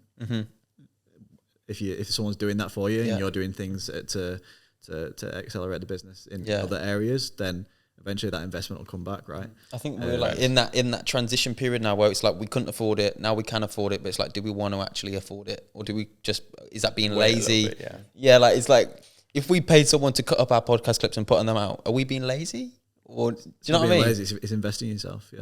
if someone's doing that for you and you're doing things to accelerate the business in other areas, then eventually that investment will come back, right? I think we're like in that transition period now where it's like we couldn't afford it, now we can afford it, but it's like, do we want to actually afford it, or do we just, is that being lazy? Like it's like, if we paid someone to cut up our podcast clips and putting them out, are we being lazy? Or do you know what I mean? Lazy, it's investing in yourself,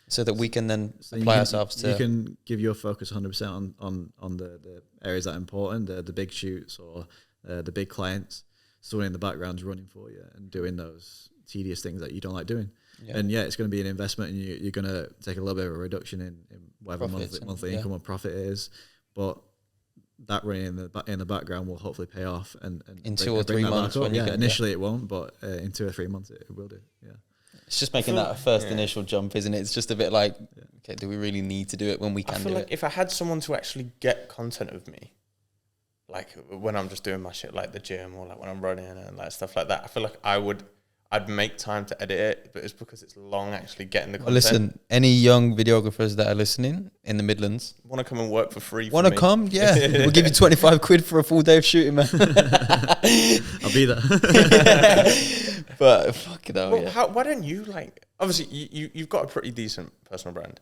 so that we can then apply ourselves to. You can give your focus 100% on the areas that are important, the big shoots or the big clients. Someone in the background's running for you and doing those tedious things that you don't like doing. And it's going to be an investment, and you're going to take a little bit of a reduction in whatever monthly income or profit is, but that running in the background will hopefully pay off and in 2 or 3 months. Initially it won't, but in 2 or 3 months it will do. It's just making that first initial jump, isn't it? It's just a bit like, okay, do we really need to do it when we can do it? I feel like if I had someone to actually get content of me, like when I'm just doing my shit like the gym or like when I'm running and like stuff like that, I feel like I'd make time to edit it, but it's because it's long actually getting the content. Well, listen, any young videographers that are listening in the Midlands want to come and work for free? Want to come? Yeah, we'll give you 25 quid for a full day of shooting, man. I'll be there. But fucking hell, why don't you like? Obviously, you've got a pretty decent personal brand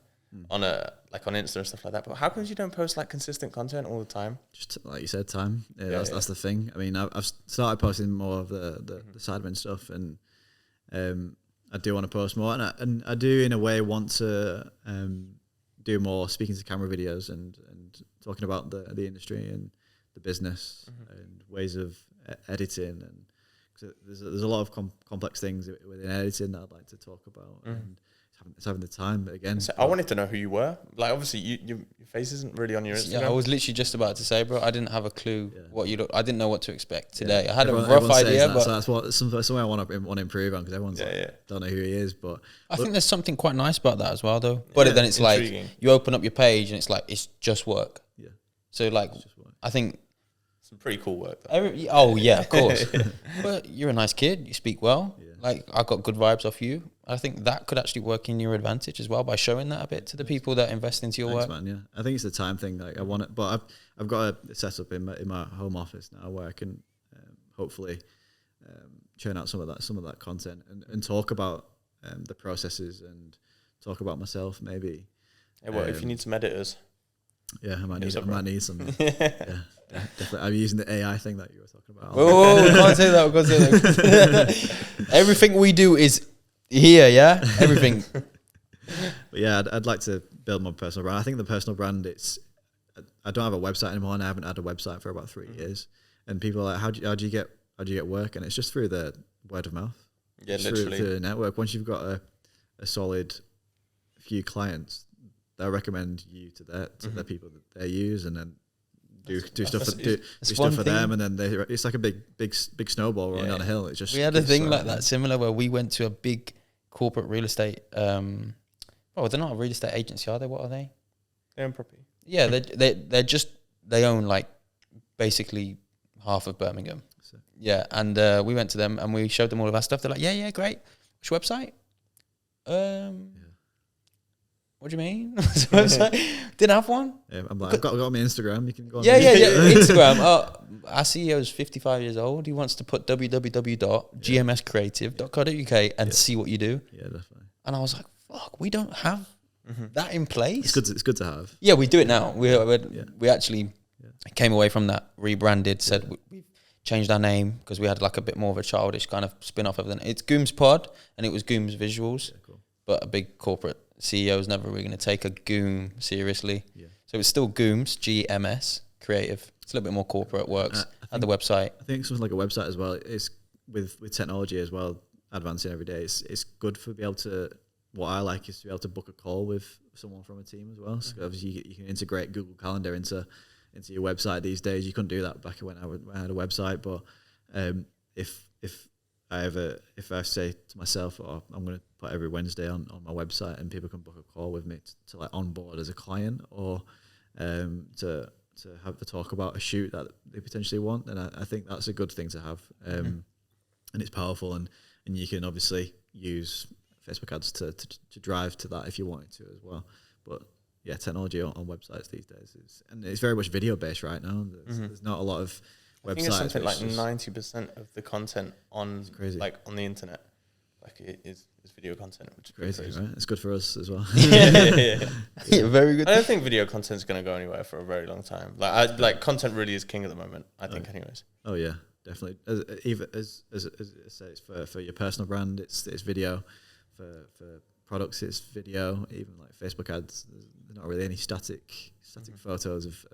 on Insta and stuff like that. But how come you don't post like consistent content all the time? Just like you said, time. That's the thing. I mean, I've started posting more of the Sidemen stuff, and I do want to post more, and I do in a way want to do more speaking to camera videos and talking about the industry and the business and ways of editing, and cause there's a lot of complex things within editing that I'd like to talk about, and it's having the time. But again, so I wanted to know who you were. Like, obviously, your face isn't really on your Instagram. Yeah, I was literally just about to say, bro, I didn't have a clue what you look. I didn't know what to expect today. I had a rough idea, but so that's something I want to improve on, because everyone's don't know who he is. But I think there's something quite nice about that as well, though. But then it's intriguing. Like you open up your page and it's like it's just work. Yeah. So like, I think Some pretty cool work, though. Oh, yeah, of course. But you're a nice kid. You speak well. Yeah. Like, I got good vibes off you. I think that could actually work in your advantage as well by showing that a bit to the people that invest into your work. Man, yeah. I think it's the time thing. Like, I want it, but I've got a setup in my home office now where I can hopefully churn out some of that content and talk about the processes and talk about myself maybe. Yeah, well, if you need some editors. Yeah, I might need some. Yeah, definitely. I'm using the AI thing that you were talking about. Oh, we can't say that. We can't say that. Everything we do is here, yeah? Everything. But yeah, I'd like to build my personal brand. I think the personal brand, I don't have a website anymore, and I haven't had a website for about 3 years. And people are like, how do you get work? And it's just through the word of mouth. Yeah, literally. Through the network. Once you've got a solid few clients, they'll recommend you to the people that they use, and then do stuff for them, and then it's like a big snowball rolling down a hill. It's just we had a thing like that similar where we went to a big corporate real estate. They're not a real estate agency, are they? What are they? They own property. Yeah, they own like basically half of Birmingham. So. Yeah, and we went to them and we showed them all of our stuff. They're like, yeah, great. What's your website? What do you mean? Didn't have one. Yeah, I'm like, I've got my Instagram. You can go on. Yeah. Instagram. Our CEO is 55 years old. He wants to put www.gmscreative.co.uk and see what you do. Yeah, definitely. And I was like, fuck, we don't have that in place. It's good to have. Yeah, we do it now. We actually came away from that, rebranded, said we changed our name because we had like a bit more of a childish kind of spin-off of it. It's Gooms Pod and it was Gooms Visuals. Yeah, cool. But a big corporate CEO is never really going to take a Goom seriously. Yeah. So it's still Gooms, GMS, creative. It's a little bit more corporate, works at the website. I think something like a website as well, it's with technology as well, advancing every day. It's good for be able to, what I like is to be able to book a call with someone from a team as well. So obviously you can integrate Google Calendar into your website these days. You couldn't do that back when I had a website, but if I say to myself, I'm going to put every Wednesday on my website and people can book a call with me to like onboard as a client or to have the talk about a shoot that they potentially want, then I think that's a good thing to have. And it's powerful, and you can obviously use Facebook ads to drive to that if you wanted to as well. But yeah, technology on websites these days it's very much video based right now. There's not a lot of websites. I think it's something like 90% of the content on like on the internet, like it is video content, which is crazy, right? It's good for us as well. Yeah, very good. I don't think video content is going to go anywhere for a very long time. Like content really is king at the moment, I think, anyways. Oh yeah, definitely. As say, it's for your personal brand, it's video. For products, it's video. Even like Facebook ads, there's not really any static photos of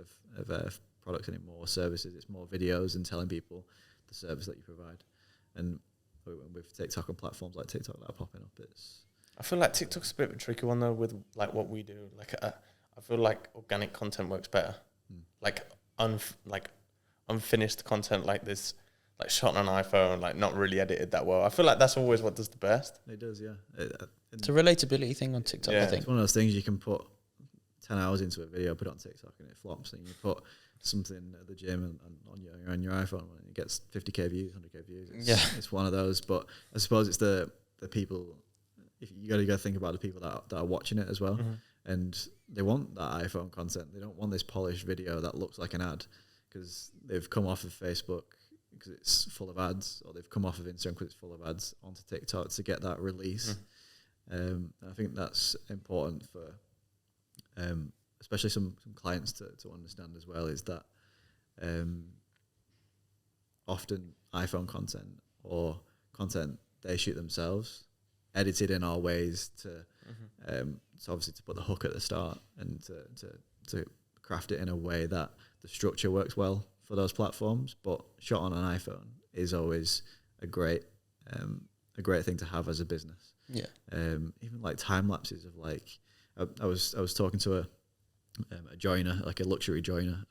products anymore. Services, it's more videos and telling people the service that you provide. And with TikTok and platforms like TikTok that are popping up, I feel like TikTok's a bit of a tricky one though with like what we do. Like I feel like organic content works better. Like unfinished content like this, like shot on an iPhone, like not really edited that well. I feel like that's always what does the best. It does, yeah. It's a relatability thing on TikTok, I think. It's one of those things you can put 10 hours into a video, put it on TikTok and it flops, and you put something at the gym and on your iPhone and it gets 50k views, 100k views. It's one of those, but I suppose it's the people. If you got to think about the people that are watching it as well, and they want that iPhone content. They don't want this polished video that looks like an ad because they've come off of Facebook because it's full of ads, or they've come off of Instagram because it's full of ads onto TikTok to get that release. I think that's important for especially some clients to understand as well, is that often iPhone content or content they shoot themselves, edited in our ways to obviously to put the hook at the start and to craft it in a way that the structure works well for those platforms, but shot on an iPhone is always a great thing to have as a business. Yeah. Even like time lapses of like I was talking to a joiner, like a luxury joiner.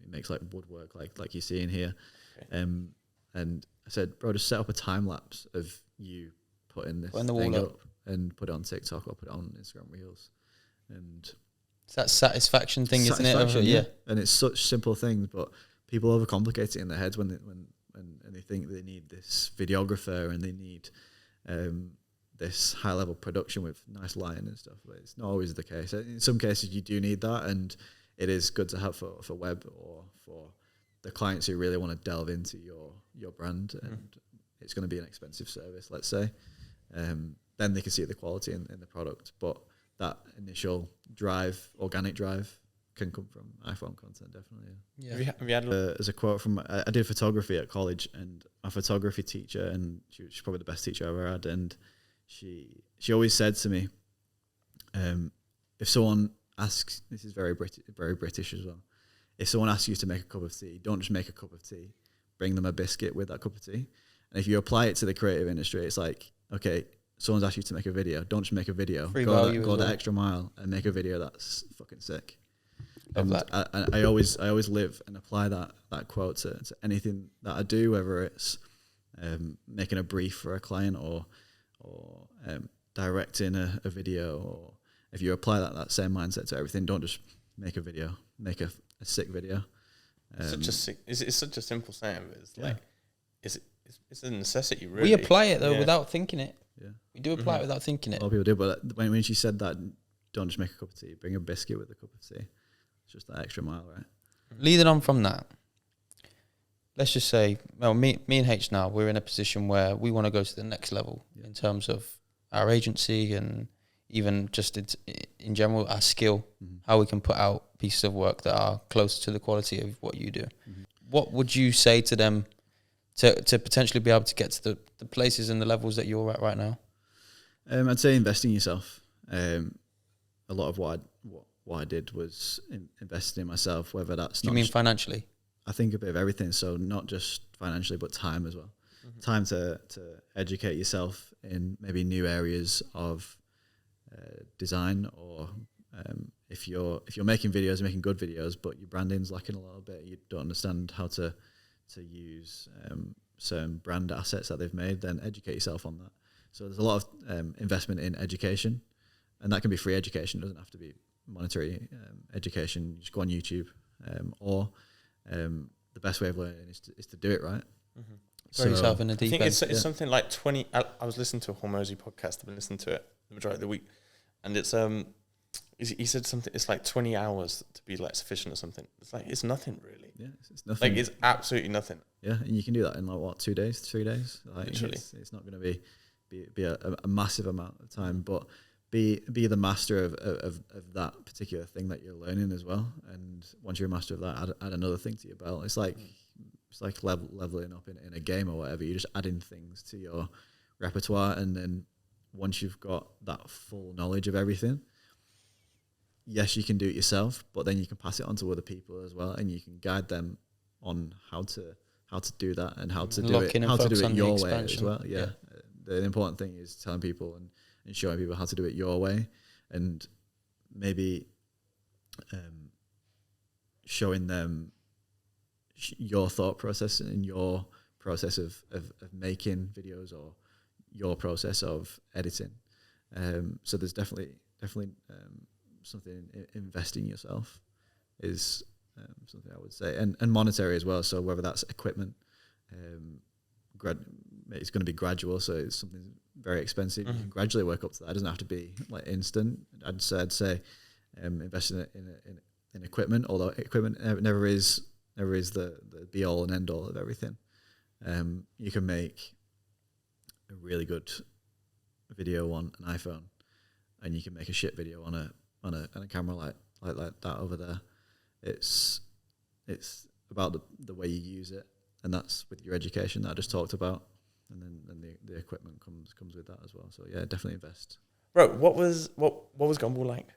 He makes like woodwork, like you see in here. Okay. And I said, bro, just set up a time lapse of you putting this thing up and put it on TikTok or put it on Instagram Reels. And it's that satisfaction thing, isn't it? Yeah. And it's such simple things, but people overcomplicate it in their heads when they think they need this videographer and they need this high level production with nice lighting and stuff. But it's not always the case. In some cases, you do need that, and it is good to have for web or for the clients who really want to delve into your brand, and it's going to be an expensive service, let's say. Then they can see the quality in the product, but that initial drive, organic drive, can come from iPhone content, definitely. Yeah. Have you had As a quote from, I did photography at college, and my photography teacher, and she's probably the best teacher I ever had, and she always said to me, if someone asks, this is very British as well, if someone asks you to make a cup of tea, don't just make a cup of tea, bring them a biscuit with that cup of tea. And if you apply it to the creative industry, it's like, okay, someone's asked you to make a video, don't just make a video, go the extra mile and make a video that's fucking sick. And I always live and apply that quote to anything that I do, whether it's making a brief for a client or directing a video, or if you apply that same mindset to everything, don't just make a video, make a sick video. It's such a simple saying, but it's like it's a necessity. Really, we apply it though without thinking it. Yeah, we do apply it without thinking it. A lot of people do, but when she said that, don't just make a cup of tea, bring a biscuit with a cup of tea. It's just that extra mile, right? Leading on from that, let's just say, well, me and H now, we're in a position where we want to go to the next level in terms of our agency and even just in general, our skill, how we can put out pieces of work that are closer to the quality of what you do. What would you say to them to potentially be able to get to the places and the levels that you're at right now? I'd say invest in yourself. A lot of what I did was investing in myself, whether that's Do you mean financially? I think a bit of everything. So not just financially, but time as well. Time to educate yourself in maybe new areas of design, or if you're making videos, making good videos, but your branding's lacking a little bit, you don't understand how to use certain brand assets that they've made, then educate yourself on that. So there's a lot of investment in education, and that can be free education. It doesn't have to be monetary education. You just go on YouTube, or the best way of learning is to do it right. Throw yourself in the deep end. I think it's something like 20. I was listening to a Hormozy podcast. I've been listening to it the majority of the week, and it's he said something. It's like 20 hours to be like sufficient or something. It's like it's nothing really. Yeah, it's nothing. Like it's absolutely nothing. Yeah, and you can do that in like what, 2 days, 3 days. Like literally, it's not going to be a massive amount of time, but be the master of that particular thing that you're learning as well. And once you're a master of that, add another thing to your belt. It's like leveling up in a game or whatever. You're just adding things to your repertoire, and then once you've got that full knowledge of everything, yes, you can do it yourself, but then you can pass it on to other people as well, and you can guide them on how to do that and how to do it your way as well. Yeah. The important thing is telling people and showing people how to do it your way, and maybe showing them your thought process and your process of making videos, or your process of editing. So there's definitely something in investing in yourself is something I would say, and monetary as well. So whether that's equipment, it's going to be gradual. So it's something very expensive. You can gradually work up to that. It doesn't have to be like instant. I'd say invest in equipment, although equipment never is the be all and end all of everything. You can make a really good video on an iPhone, and you can make a shit video on a camera like that over there. It's about the way you use it, and that's with your education that I just talked about, and then the equipment comes with that as well. So yeah, definitely invest. Bro, what was Gumball like?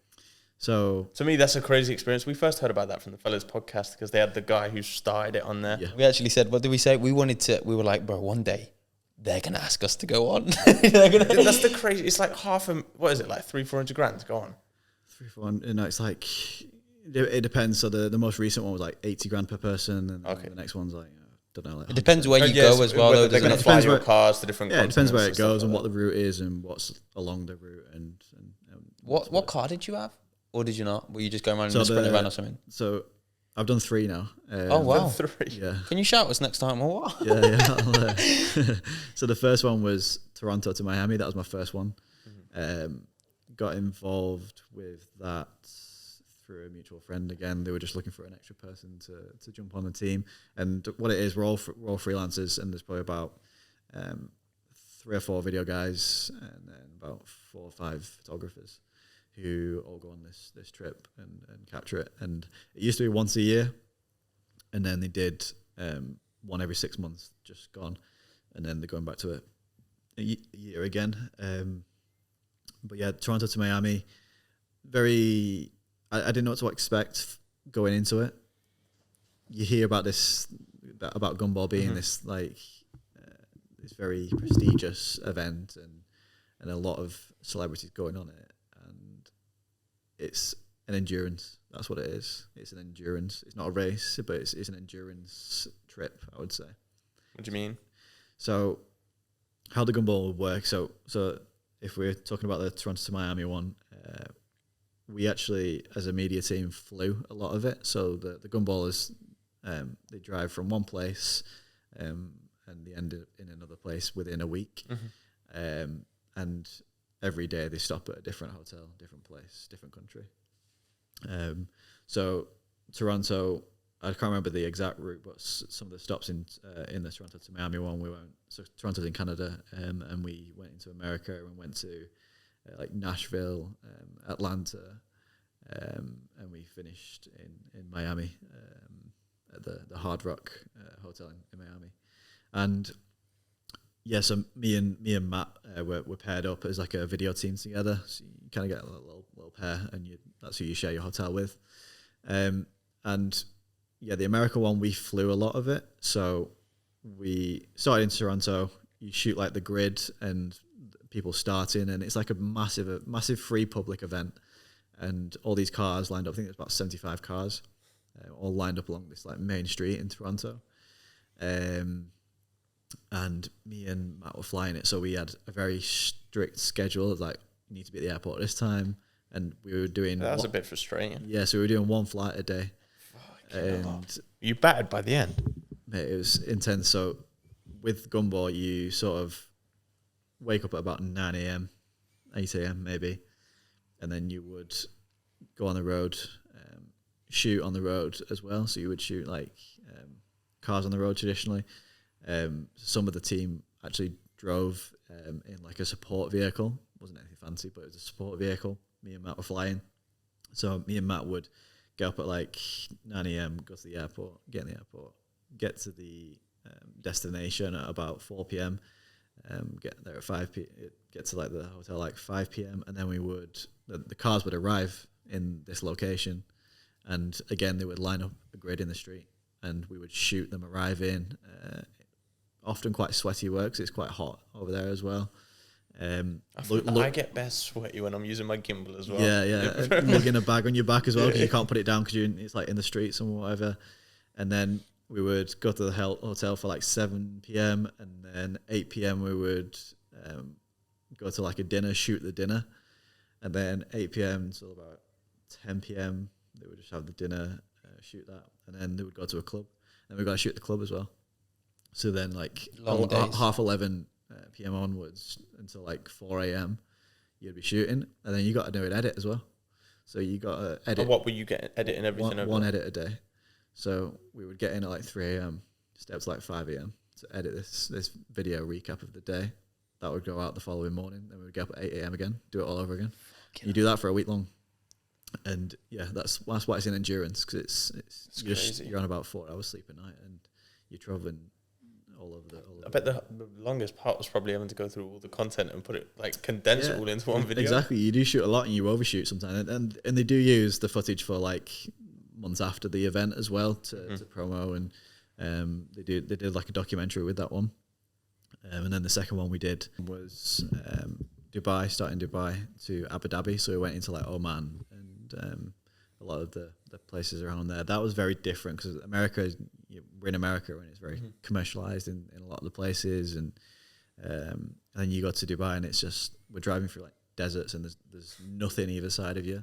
So to me, that's a crazy experience. We first heard about that from the Fellas podcast because they had the guy who started it on there. Yeah. We actually said, what did we say? We were like, bro, one day they're going to ask us to go on. That's the crazy. It's like what is it, like 300-400 grand to go on? 300-400. No, it's like, it depends. So the most recent one was like 80 grand per person, and the next one's like, I don't know. Like it depends where you go as well. Though, they're going to fly your cars to different continents. It depends where it goes and what the route is and what's along the route. And what car did you have? Or did you not? Were you just going around and sprinting around or something? So I've done 3 now. Oh wow, 3. Yeah. Can you shout us next time or what? Yeah. So the first one was Toronto to Miami. That was my first one. Got involved with that through a mutual friend. Again, they were just looking for an extra person to jump on the team. And what it is, we're all freelancers, and there's probably about 3 or 4 video guys, and then about 4 or 5 photographers who all go on this trip and capture it. And it used to be once a year, and then they did one every 6 months, just gone, and then they're going back to it a year again. But yeah, Toronto to Miami, I didn't know what to expect going into it. You hear about about Gumball being this like this very prestigious event, and a lot of celebrities going on it, and it's an endurance. That's what it is. It's an endurance. It's not a race, but it's an endurance trip, I would say. What do you mean? So how the Gumball would work, so if we're talking about the Toronto to Miami one, we actually, as a media team, flew a lot of it. So the Gumballers, they drive from one place and they end in another place within a week. And every day they stop at a different hotel, different place, different country. So Toronto, I can't remember the exact route, but some of the stops in the Toronto to Miami one, we went. So Toronto's in Canada, and we went into America and went to like Nashville, Atlanta, and we finished in Miami at the Hard Rock Hotel in Miami. And yeah, so me and Matt were paired up as like a video team together. So you kind of get a little pair, and that's who you share your hotel with. And yeah, the America one, we flew a lot of it. So we started in Toronto. You shoot like the grid and people starting, and it's like a massive free public event. And all these cars lined up. I think there's about 75 cars, all lined up along this like main street in Toronto. And me and Matt were flying it, so we had a very strict schedule of like, you need to be at the airport at this time, and we were doing. That was a bit frustrating. Yeah, so we were doing 1 flight a day. And you battered by the end. Mate, it was intense. So with Gumball, you sort of wake up at about 9 a.m., 8 a.m. maybe, and then you would go on the road, shoot on the road as well. So you would shoot like cars on the road traditionally. Some of the team actually drove in like a support vehicle. It wasn't anything fancy, but it was a support vehicle. Me and Matt were flying. So me and Matt would get up at like 9 a.m., go to the airport, get in the airport, get to the destination at about 4 p.m., get there at 5 p.m., get to like the hotel like 5 p.m., and then the cars would arrive in this location, and again, they would line up a grid in the street, and we would shoot them arrive in. Often quite sweaty work, 'cause it's quite hot over there as well. I get best sweaty when I'm using my gimbal as well. Yeah. Lugging a bag on your back as well, because you can't put it down because it's like in the streets and whatever. And then we would go to the hotel for like 7 p.m. and then 8 p.m. we would go to like a dinner, shoot the dinner. And then 8 p.m. till about 10 p.m. they would just have the dinner, shoot that. And then they would go to a club. And we got to shoot the club as well. So then like half 11 p.m. onwards until like 4 a.m. you'd be shooting, and then you got to do an edit as well. So you got to edit. And what were you getting? Editing everything? One edit a day. So we would get in at like 3 a.m., stay up to like 5 a.m. to edit this video recap of the day. That would go out the following morning. Then we would get up at 8 a.m. again, do it all over again. You do that for a week long. And yeah, that's why it's an endurance, because you're on about 4 hours sleep a night, and you're traveling all over I bet the longest part was probably having to go through all the content and put it, like, condense it all into one video. Exactly. You do shoot a lot and you overshoot sometimes, and they do use the footage for like months after the event as well to promo, and they did like a documentary with that one. And then the second one we did was Dubai, starting Dubai to Abu Dhabi. So we went into like Oman and a lot of the places around there. That was very different, because we're in America and it's very commercialized in a lot of the places, and then you go to Dubai and it's just, we're driving through like deserts and there's nothing either side of you,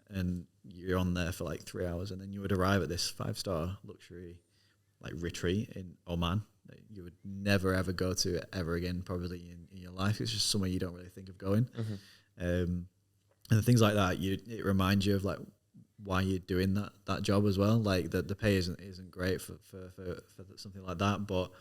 and you're on there for like 3 hours, and then you would arrive at this 5-star luxury like retreat in Oman that you would never ever go to ever again, probably in your life. It's just somewhere you don't really think of going. And things like that, it reminds you of like why you're doing that job as well. Like the pay isn't great for something like that, but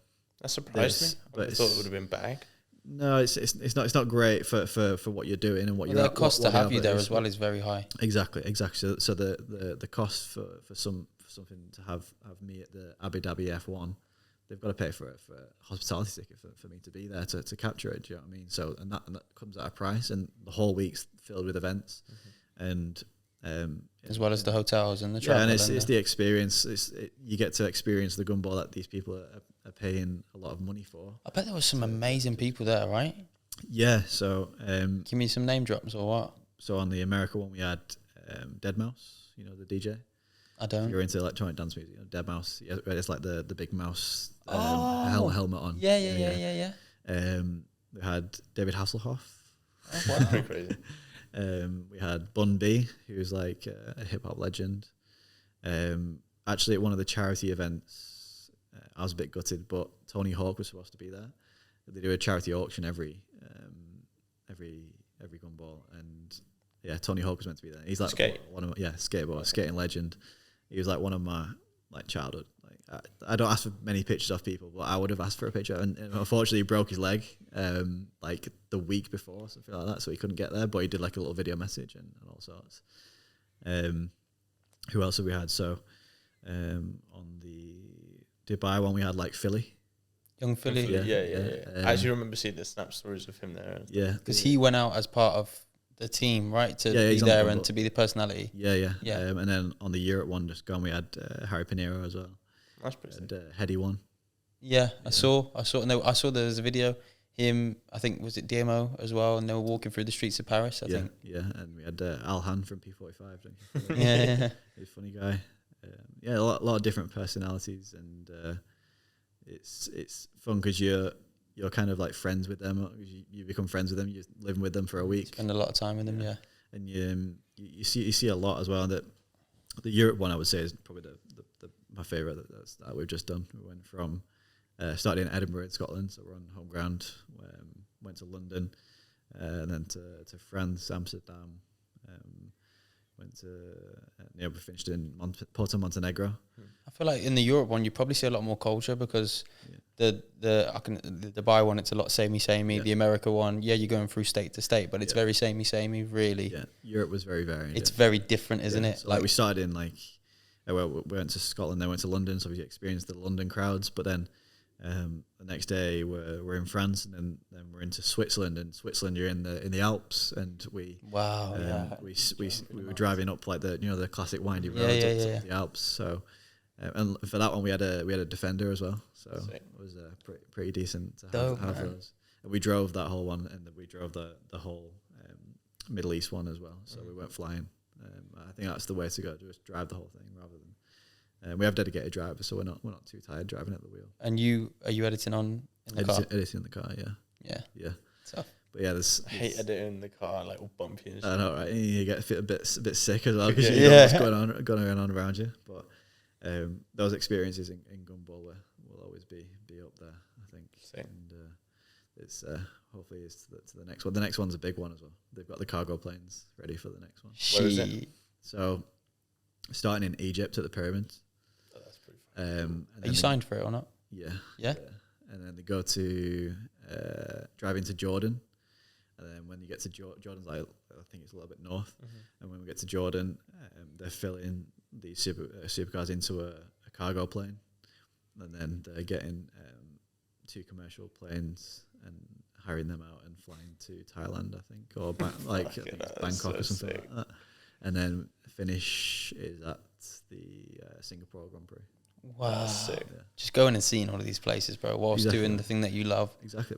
that surprised me. I thought it would have been bad. No, it's not great for what you're doing and what you're. The cost to have you there as well is very high. Exactly. So the cost for something to have me at the Abu Dhabi F1, they've got to pay for a hospitality ticket for me to be there to capture it. Do you know what I mean? So and that comes at a price, and the whole week's filled with events, and as well as the hotels and the travel. Yeah, and it's the experience. You get to experience the gumball that these people are paying a lot of money for. I bet there was some amazing people there, right? Yeah. So give me some name drops or what? So on the America one, we had Deadmau5, the DJ. I don't. If you're into electronic dance music, Deadmau5. Yeah, it's like the big mouse helmet on. Yeah. We had David Hasselhoff. Oh, wow. Pretty crazy. We had Bun B, who's like a hip hop legend. Actually, at one of the charity events, I was a bit gutted, but Tony Hawk was supposed to be there. They do a charity auction every gumball, and yeah, Tony Hawk was meant to be there. He's like skating legend. He was like one of my like childhood. Like I don't ask for many pictures of people, but I would have asked for a picture. And unfortunately, he broke his leg like the week before, or something like that, so he couldn't get there. But he did like a little video message and all sorts. Who else have we had? So on the Dubai one, we had like Philly. Young Philly. Yeah. I actually remember seeing the snap stories of him there. Yeah, because he went out as part of the team, right? To be there and to be the personality. Yeah. And then on the Europe one, just gone, we had Harry Pinero as well. That's pretty sick. And Heady one. Yeah, I saw. No, I saw there was a video. Him, I think, was it DMO as well, and they were walking through the streets of Paris. I think. Yeah, and we had Alhan from P45. Yeah, he's a funny guy. A lot of different personalities, and it's fun because you're kind of like friends with them. You become friends with them. You're living with them for a week. Spend a lot of time with them. Yeah, and you see a lot as well. That the Europe one, I would say, is probably my favourite that we've just done. We went from started in Edinburgh in Scotland, so we're on home ground. Went to London, and then to France, Amsterdam. Went to we finished in Porto Montenegro. I feel like in the Europe one you probably see a lot more culture because the Dubai one, it's a lot samey. Yeah. The America one, you're going through state to state, but it's very samey really. Yeah, Europe was very varied. It's very different, isn't it? So like we started in we went to Scotland, then went to London, so we experienced the London crowds. But then the next day we're in France, and then we're into Switzerland. And Switzerland, you're in the Alps, and we were driving up like the classic windy roads up to the Alps. So and for that one we had a Defender as well, so it was pretty decent to have those. And we drove that whole one, and we drove the whole Middle East one as well. So we weren't flying. I think that's the way to go. Just drive the whole thing rather than. We have dedicated drivers, so we're not too tired driving at the wheel. And are you editing in the car? Editing in the car, yeah. Tough. But yeah, I hate editing in the car, like all bumpy and shit. I know, right? You get a bit sick as well because you know what's going on around you. But those experiences in Gumball will always be up there, I think. Same. And it's hopefully it's to the next one. The next one's a big one as well. They've got the cargo planes ready for the next one. Where is it? So starting in Egypt at the pyramids. Oh, that's pretty fun. Are you signed for it or not? Yeah. And then they go to drive into Jordan, and then when you get to Jordan's like I think it's a little bit north, and when we get to Jordan, they're filling these supercars into a cargo plane, and then they're getting 2 commercial planes and hiring them out and flying to Thailand, I think, or Bangkok or something like that. And then finish is at the Singapore Grand Prix. Wow. Sick. Yeah. Just going and seeing all of these places, bro, whilst doing the thing that you love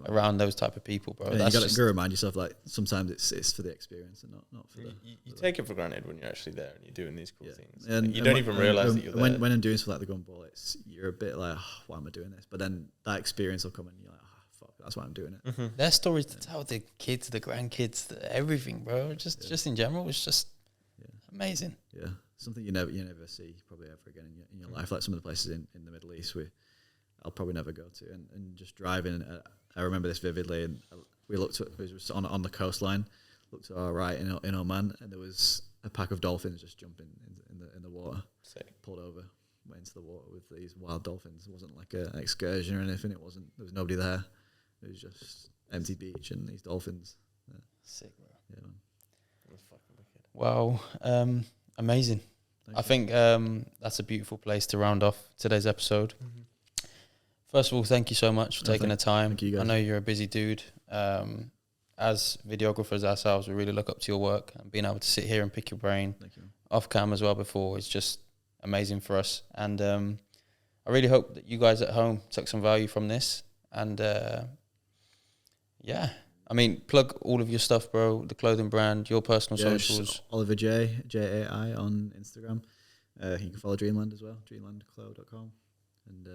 around those type of people, bro. Yeah, you got to remind yourself, like, sometimes it's for the experience and not for you take it for granted when you're actually there and you're doing these cool things. And you don't even realise that you're there. When I'm doing something like the Gumball, you're a bit like, why am I doing this? But then that experience will come and you're like, fuck, that's why I'm doing it. Their stories to tell, the kids, the grandkids, everything, bro. Just in general, it's just Amazing. Yeah, something you never see probably ever again in your life. Like some of the places in the Middle East, I'll probably never go to. And just driving, I remember this vividly. And we looked at, it was on the coastline, looked to our right in Oman, and there was a pack of dolphins just jumping in the water. Sick. Pulled over, went into the water with these wild dolphins. It wasn't like an excursion or anything. There was nobody there. It was just empty beach and these dolphins. Yeah. Sick, bro. Yeah, man. That's fucking wicked. Wow, amazing. I think that's a beautiful place to round off today's episode. Mm-hmm. First of all, thank you so much for taking the time. Thank you guys. I know you're a busy dude. As videographers ourselves, we really look up to your work, and being able to sit here and pick your brain off cam as well before is just amazing for us. And I really hope that you guys at home took some value from this. And yeah, I mean, plug all of your stuff, bro. The clothing brand, your personal socials. Oliver J, J-A-I on Instagram. You can follow Dreamland as well, dreamlandclo.com. And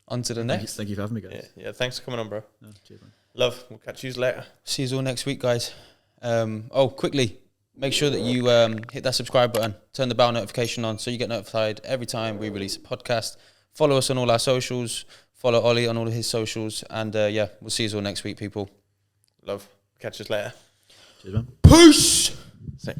on to the next. Thank you for having me, guys. Yeah, thanks for coming on, bro. No, cheers, man. Love. We'll catch you later. See you all next week, guys. Quickly, make sure that you hit that subscribe button, turn the bell notification on so you get notified every time we release a podcast. Follow us on all our socials. Follow Ollie on all of his socials. And we'll see you all next week, people. Love. Catch us later. Cheers, man. Peace! Sick.